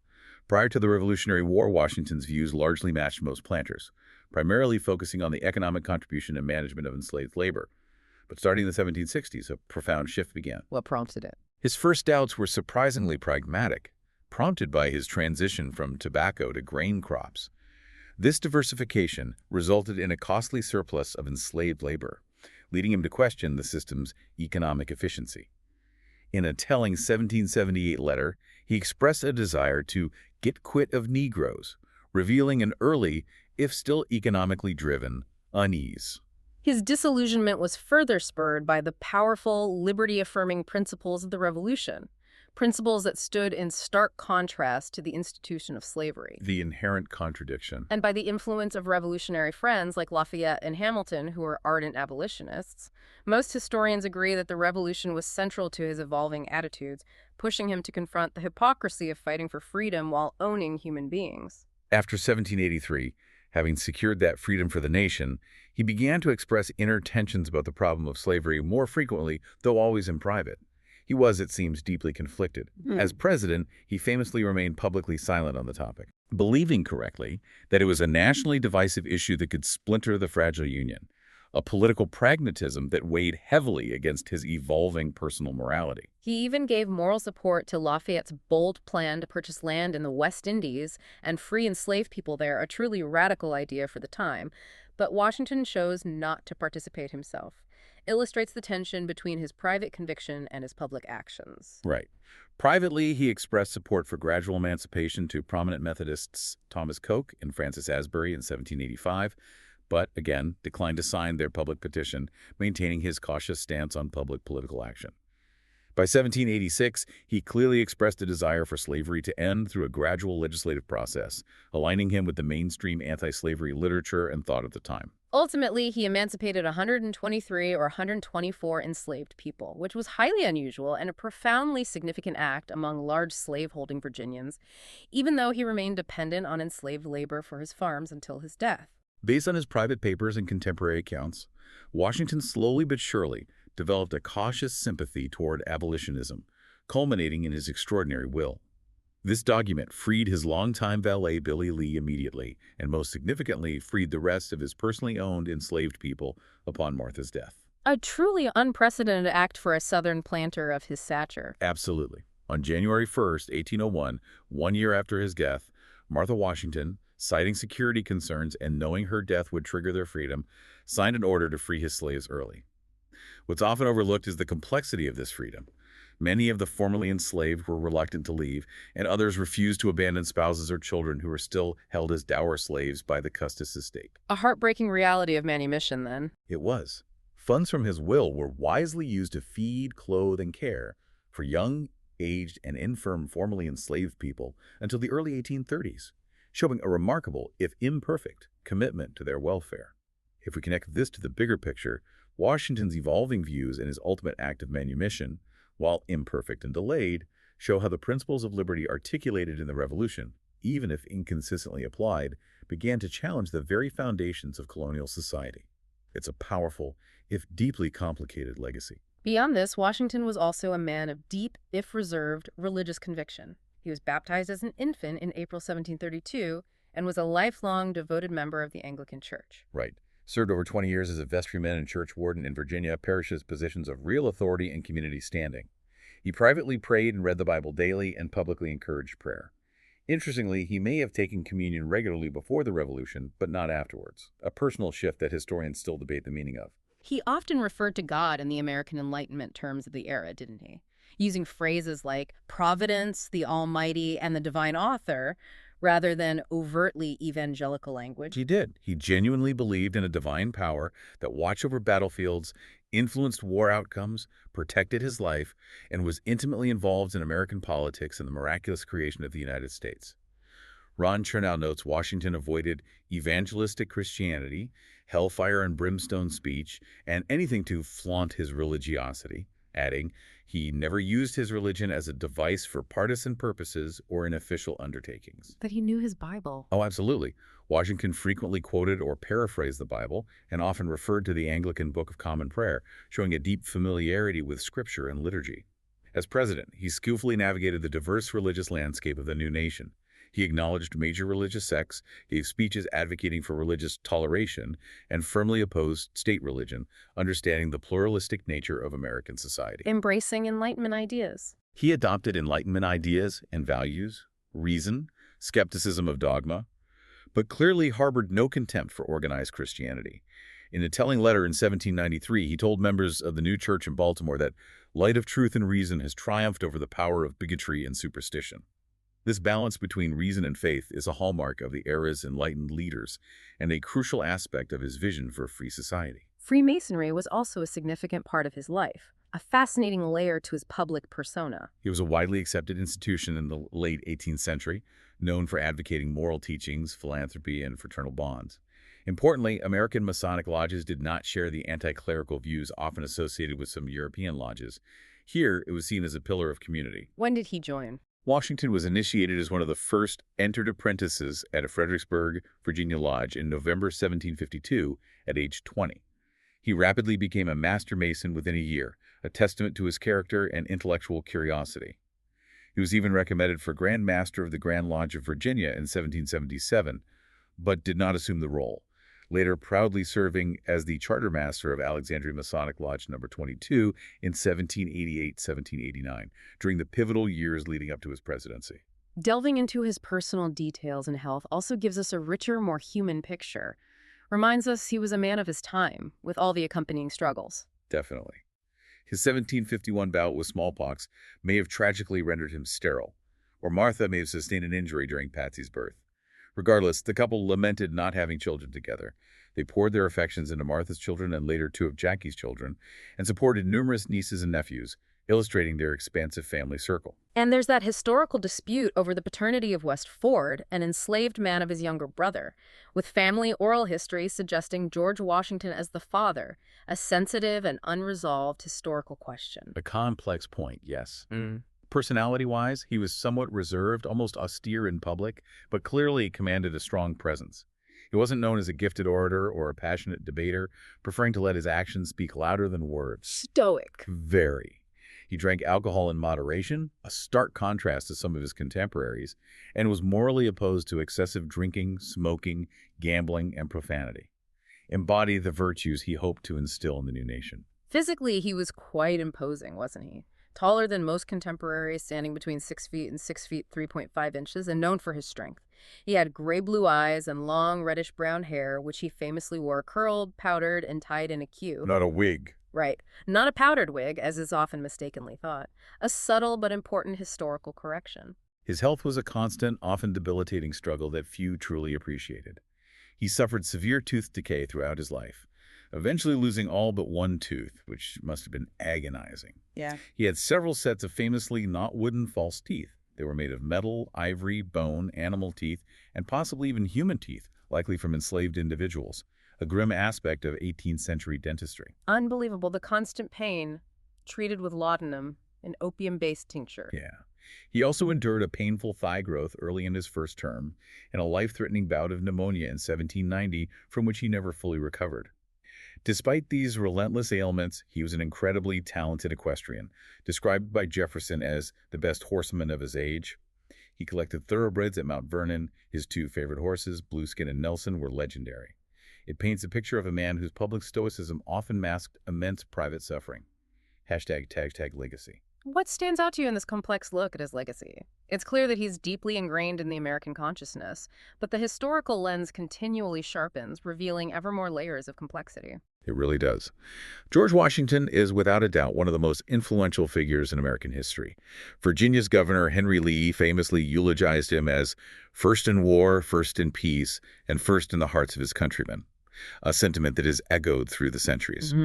Prior to the Revolutionary War, Washington's views largely matched most planters, primarily focusing on the economic contribution and management of enslaved labor. But starting in the 1760s, a profound shift began. What prompted it? His first doubts were surprisingly pragmatic, prompted by his transition from tobacco to grain crops. This diversification resulted in a costly surplus of enslaved labor, leading him to question the system's economic efficiency. In a telling 1778 letter, he expressed a desire to get quit of Negroes, revealing an early, if still economically driven, unease. His disillusionment was further spurred by the powerful, liberty-affirming principles of the Revolution, principles that stood in stark contrast to the institution of slavery. The inherent contradiction. And by the influence of revolutionary friends like Lafayette and Hamilton, who were ardent abolitionists. Most historians agree that the Revolution was central to his evolving attitudes, pushing him to confront the hypocrisy of fighting for freedom while owning human beings. After 1783, having secured that freedom for the nation, he began to express inner tensions about the problem of slavery more frequently, though always in private. He was, it seems, deeply conflicted. As president, he famously remained publicly silent on the topic, believing correctly that it was a nationally divisive issue that could splinter the fragile Union, a political pragmatism that weighed heavily against his evolving personal morality. He even gave moral support to Lafayette's bold plan to purchase land in the West Indies and free enslaved people there, a truly radical idea for the time. But Washington chose not to participate himself. Illustrates the tension between his private conviction and his public actions. Right. Privately, he expressed support for gradual emancipation to prominent Methodists Thomas Coke and Francis Asbury in 1785, but, again, declined to sign their public petition, maintaining his cautious stance on public political action. By 1786, he clearly expressed a desire for slavery to end through a gradual legislative process, aligning him with the mainstream anti-slavery literature and thought of the time. Ultimately, he emancipated 123 or 124 enslaved people, which was highly unusual and a profoundly significant act among large slaveholding Virginians, even though he remained dependent on enslaved labor for his farms until his death. Based on his private papers and contemporary accounts, Washington slowly but surely developed a cautious sympathy toward abolitionism, culminating in his extraordinary will. This document freed his longtime valet Billy Lee immediately, and most significantly freed the rest of his personally owned enslaved people upon Martha's death. A truly unprecedented act for a Southern planter of his stature. Absolutely. On January 1st, 1801, 1 year after his death, Martha Washington, citing security concerns and knowing her death would trigger their freedom, signed an order to free his slaves early. What's often overlooked is the complexity of this freedom. Many of the formerly enslaved were reluctant to leave, and others refused to abandon spouses or children who were still held as dower slaves by the Custis estate. A heartbreaking reality of manumission, then. It was. Funds from his will were wisely used to feed, clothe, and care for young, aged, and infirm formerly enslaved people until the early 1830s, showing a remarkable, if imperfect, commitment to their welfare. If we connect this to the bigger picture, Washington's evolving views and his ultimate act of manumission, while imperfect and delayed, show how the principles of liberty articulated in the Revolution, even if inconsistently applied, began to challenge the very foundations of colonial society. It's a powerful, if deeply complicated legacy. Beyond this, Washington was also a man of deep, if reserved, religious conviction. He was baptized as an infant in April 1732 and was a lifelong devoted member of the Anglican Church. Right. Served over 20 years as a vestryman and church warden in Virginia parishes positions of real authority and community standing. He privately prayed and read the Bible daily and publicly encouraged prayer. Interestingly, he may have taken communion regularly before the Revolution, but not afterwards, a personal shift that historians still debate the meaning of. He often referred to God in the American Enlightenment terms of the era, didn't he? Using phrases like Providence, the Almighty, and the Divine Author, rather than overtly evangelical language. He did. He genuinely believed in a divine power that watched over battlefields, influenced war outcomes, protected his life, and was intimately involved in American politics and the miraculous creation of the United States. Ron Chernow notes Washington avoided evangelistic Christianity, hellfire and brimstone speech, and anything to flaunt his religiosity, adding, he never used his religion as a device for partisan purposes or in official undertakings. That he knew his Bible. Oh, absolutely. Washington frequently quoted or paraphrased the Bible and often referred to the Anglican Book of Common Prayer, showing a deep familiarity with scripture and liturgy. As president, he skillfully navigated the diverse religious landscape of the new nation. He acknowledged major religious sects, gave speeches advocating for religious toleration, and firmly opposed state religion, understanding the pluralistic nature of American society. Embracing Enlightenment ideas. He adopted Enlightenment ideas and values, reason, skepticism of dogma, but clearly harbored no contempt for organized Christianity. In a telling letter in 1793, he told members of the new church in Baltimore that light of truth and reason has triumphed over the power of bigotry and superstition. This balance between reason and faith is a hallmark of the era's enlightened leaders and a crucial aspect of his vision for a free society. Freemasonry was also a significant part of his life, a fascinating layer to his public persona. It was a widely accepted institution in the late 18th century, known for advocating moral teachings, philanthropy, and fraternal bonds. Importantly, American Masonic lodges did not share the anti-clerical views often associated with some European lodges. Here, it was seen as a pillar of community. When did he join? Washington was initiated as one of the first entered apprentices at a Fredericksburg, Virginia lodge in November 1752 at age 20. He rapidly became a master mason within a year, a testament to his character and intellectual curiosity. He was even recommended for Grand Master of the Grand Lodge of Virginia in 1777, but did not assume the role, later proudly serving as the Charter Master of Alexandria Masonic Lodge No. 22 in 1788-1789, during the pivotal years leading up to his presidency. Delving into his personal details and health also gives us a richer, more human picture. Reminds us he was a man of his time, with all the accompanying struggles. Definitely. His 1751 bout with smallpox may have tragically rendered him sterile, or Martha may have sustained an injury during Patsy's birth. Regardless, the couple lamented not having children together. They poured their affections into Martha's children and later two of Jackie's children, and supported numerous nieces and nephews, illustrating their expansive family circle. And there's that historical dispute over the paternity of West Ford, an enslaved man of his younger brother, with family oral history suggesting George Washington as the father, a sensitive and unresolved historical question. A complex point, yes. Personality-wise, he was somewhat reserved, almost austere in public, but clearly commanded a strong presence. He wasn't known as a gifted orator or a passionate debater, preferring to let his actions speak louder than words. Stoic. Very. He drank alcohol in moderation, a stark contrast to some of his contemporaries, and was morally opposed to excessive drinking, smoking, gambling, and profanity. Embodied the virtues he hoped to instill in the new nation. Physically, he was quite imposing, wasn't he? Taller than most contemporaries, standing between 6 feet and 6 feet 3.5 inches, and known for his strength. He had gray-blue eyes and long reddish-brown hair, which he famously wore curled, powdered, and tied in a queue. Not a wig. Right. Not a powdered wig, as is often mistakenly thought. A subtle but important historical correction. His health was a constant, often debilitating struggle that few truly appreciated. He suffered severe tooth decay throughout his life, eventually losing all but one tooth, which must have been agonizing. Yeah. He had several sets of famously not wooden false teeth. They were made of metal, ivory, bone, animal teeth, and possibly even human teeth, likely from enslaved individuals. A grim aspect of 18th century dentistry. Unbelievable. The constant pain, treated with laudanum, an opium-based tincture. Yeah. He also endured a painful thigh growth early in his first term and a life-threatening bout of pneumonia in 1790 from which he never fully recovered. Despite these relentless ailments, he was an incredibly talented equestrian, described by Jefferson as the best horseman of his age. He collected thoroughbreds at Mount Vernon. His two favorite horses, Blueskin and Nelson, were legendary. It paints a picture of a man whose public stoicism often masked immense private suffering. #tag legacy. What stands out to you in this complex look at his legacy? It's clear that he's deeply ingrained in the American consciousness, but the historical lens continually sharpens, revealing ever more layers of complexity. It really does. George Washington is without a doubt one of the most influential figures in American history. Virginia's governor, Henry Lee, famously eulogized him as first in war, first in peace, and first in the hearts of his countrymen, a sentiment that is echoed through the centuries.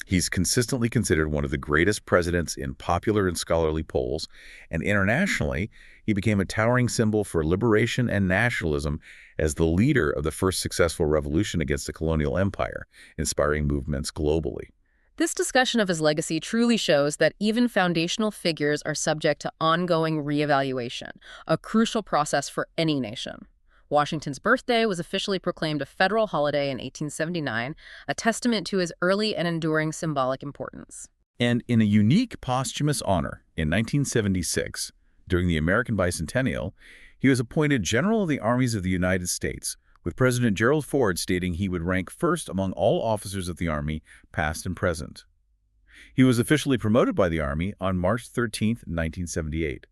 He's consistently considered one of the greatest presidents in popular and scholarly polls, and internationally, he became a towering symbol for liberation and nationalism as the leader of the first successful revolution against the colonial empire, inspiring movements globally. This discussion of his legacy truly shows that even foundational figures are subject to ongoing reevaluation, a crucial process for any nation. Washington's birthday was officially proclaimed a federal holiday in 1879, a testament to his early and enduring symbolic importance. And in a unique posthumous honor, in 1976, during the American Bicentennial, he was appointed General of the Armies of the United States, with President Gerald Ford stating he would rank first among all officers of the Army, past and present. He was officially promoted by the Army on March 13, 1978.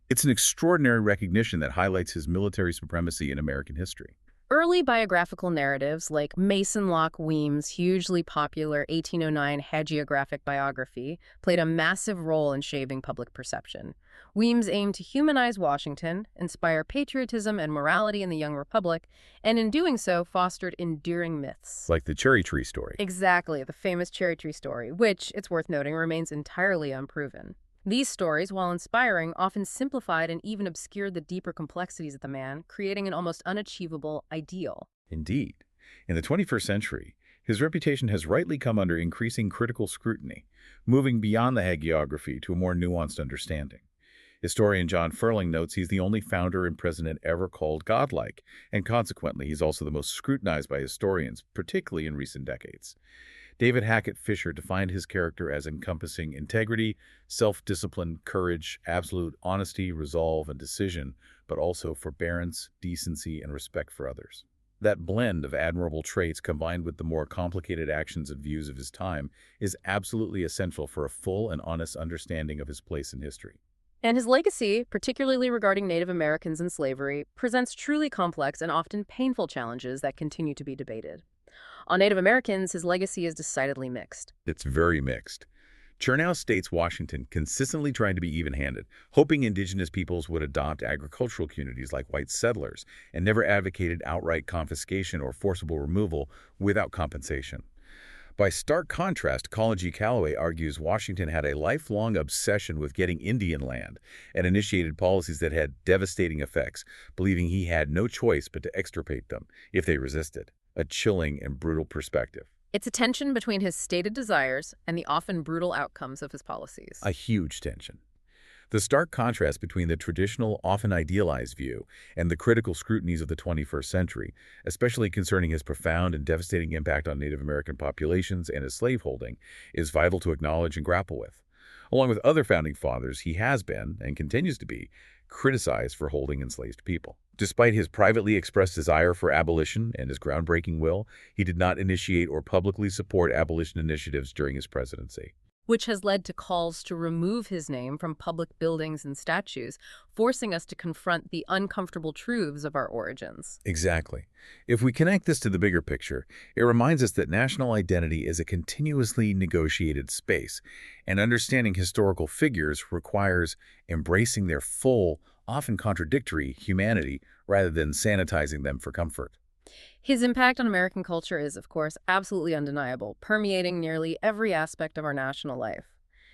It's an extraordinary recognition that highlights his military supremacy in American history. Early biographical narratives like Mason Locke Weems' hugely popular 1809 hagiographic biography played a massive role in shaping public perception. Weems aimed to humanize Washington, inspire patriotism and morality in the young republic, and in doing so fostered enduring myths. Like the cherry tree story. Exactly, the famous cherry tree story, which, it's worth noting, remains entirely unproven. These stories, while inspiring, often simplified and even obscured the deeper complexities of the man, creating an almost unachievable ideal. Indeed. In the 21st century, his reputation has rightly come under increasing critical scrutiny, moving beyond the hagiography to a more nuanced understanding. Historian John Ferling notes he's the only founder and president ever called godlike, and consequently he's also the most scrutinized by historians, particularly in recent decades. David Hackett Fisher defined his character as encompassing integrity, self-discipline, courage, absolute honesty, resolve, and decision, but also forbearance, decency, and respect for others. That blend of admirable traits combined with the more complicated actions and views of his time is absolutely essential for a full and honest understanding of his place in history. And his legacy, particularly regarding Native Americans and slavery, presents truly complex and often painful challenges that continue to be debated. On Native Americans, his legacy is decidedly mixed. It's very mixed. Chernow states Washington consistently tried to be even-handed, hoping indigenous peoples would adopt agricultural communities like white settlers, and never advocated outright confiscation or forcible removal without compensation. By stark contrast, Colin G. Calloway argues Washington had a lifelong obsession with getting Indian land and initiated policies that had devastating effects, believing he had no choice but to extirpate them if they resisted. A chilling and brutal perspective. It's a tension between his stated desires and the often brutal outcomes of his policies. A huge tension. The stark contrast between the traditional, often idealized view and the critical scrutinies of the 21st century, especially concerning his profound and devastating impact on Native American populations and his slaveholding, is vital to acknowledge and grapple with. Along with other founding fathers, he has been, and continues to be, criticized for holding enslaved people. Despite his privately expressed desire for abolition and his groundbreaking will, he did not initiate or publicly support abolition initiatives during his presidency. Which has led to calls to remove his name from public buildings and statues, forcing us to confront the uncomfortable truths of our origins. Exactly. If we connect this to the bigger picture, it reminds us that national identity is a continuously negotiated space, and understanding historical figures requires embracing their full, often contradictory, humanity rather than sanitizing them for comfort. His impact on American culture is, of course, absolutely undeniable, permeating nearly every aspect of our national life.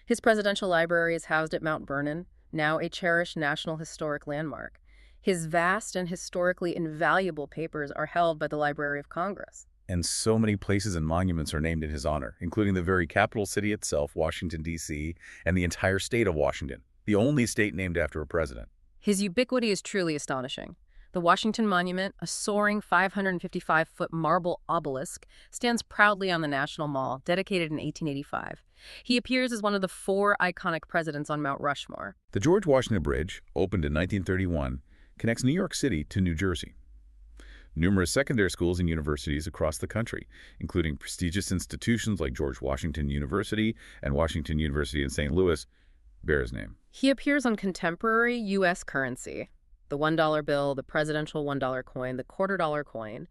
His presidential library is housed at Mount Vernon, now a cherished National Historic Landmark. His vast and historically invaluable papers are held by the Library of Congress. And so many places and monuments are named in his honor, including the very capital city itself, Washington, D.C., and the entire state of Washington, the only state named after a president. His ubiquity is truly astonishing. The Washington Monument, a soaring 555-foot marble obelisk, stands proudly on the National Mall, dedicated in 1885. He appears as one of the 4 iconic presidents on Mount Rushmore. The George Washington Bridge, opened in 1931, connects New York City to New Jersey. Numerous secondary schools and universities across the country, including prestigious institutions like George Washington University and Washington University in St. Louis, bear his name. He appears on contemporary U.S. currency. The $1 bill, the presidential $1 coin, the $quarter coin.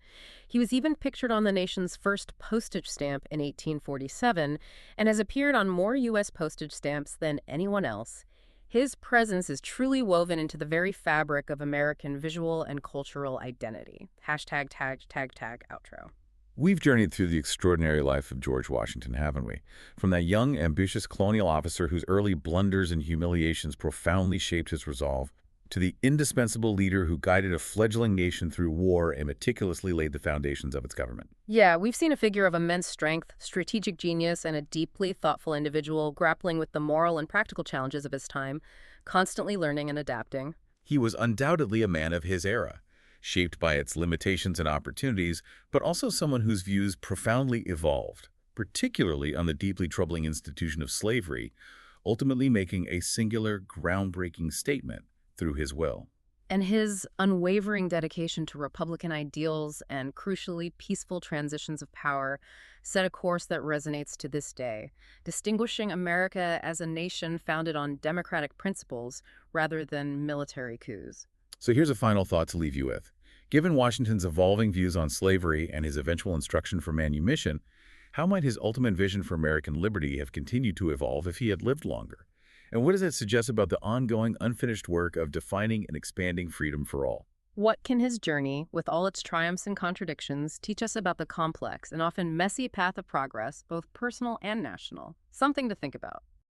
He was even pictured on the nation's first postage stamp in 1847 and has appeared on more U.S. postage stamps than anyone else. His presence is truly woven into the very fabric of American visual and cultural identity. Hashtag tag outro. We've journeyed through the extraordinary life of George Washington, haven't we? From that young, ambitious colonial officer whose early blunders and humiliations profoundly shaped his resolve, to the indispensable leader who guided a fledgling nation through war and meticulously laid the foundations of its government. Yeah, we've seen a figure of immense strength, strategic genius, and a deeply thoughtful individual grappling with the moral and practical challenges of his time, constantly learning and adapting. He was undoubtedly a man of his era, shaped by its limitations and opportunities, but also someone whose views profoundly evolved, particularly on the deeply troubling institution of slavery, ultimately making a singular, groundbreaking statement through his will. And his unwavering dedication to Republican ideals and, crucially, peaceful transitions of power set a course that resonates to this day, distinguishing America as a nation founded on democratic principles rather than military coups. So here's a final thought to leave you with. Given Washington's evolving views on slavery and his eventual instruction for manumission, how might his ultimate vision for American liberty have continued to evolve if he had lived longer? And what does it suggest about the ongoing, unfinished work of defining and expanding freedom for all? What can his journey, with all its triumphs and contradictions, teach us about the complex and often messy path of progress, both personal and national? Something to think about.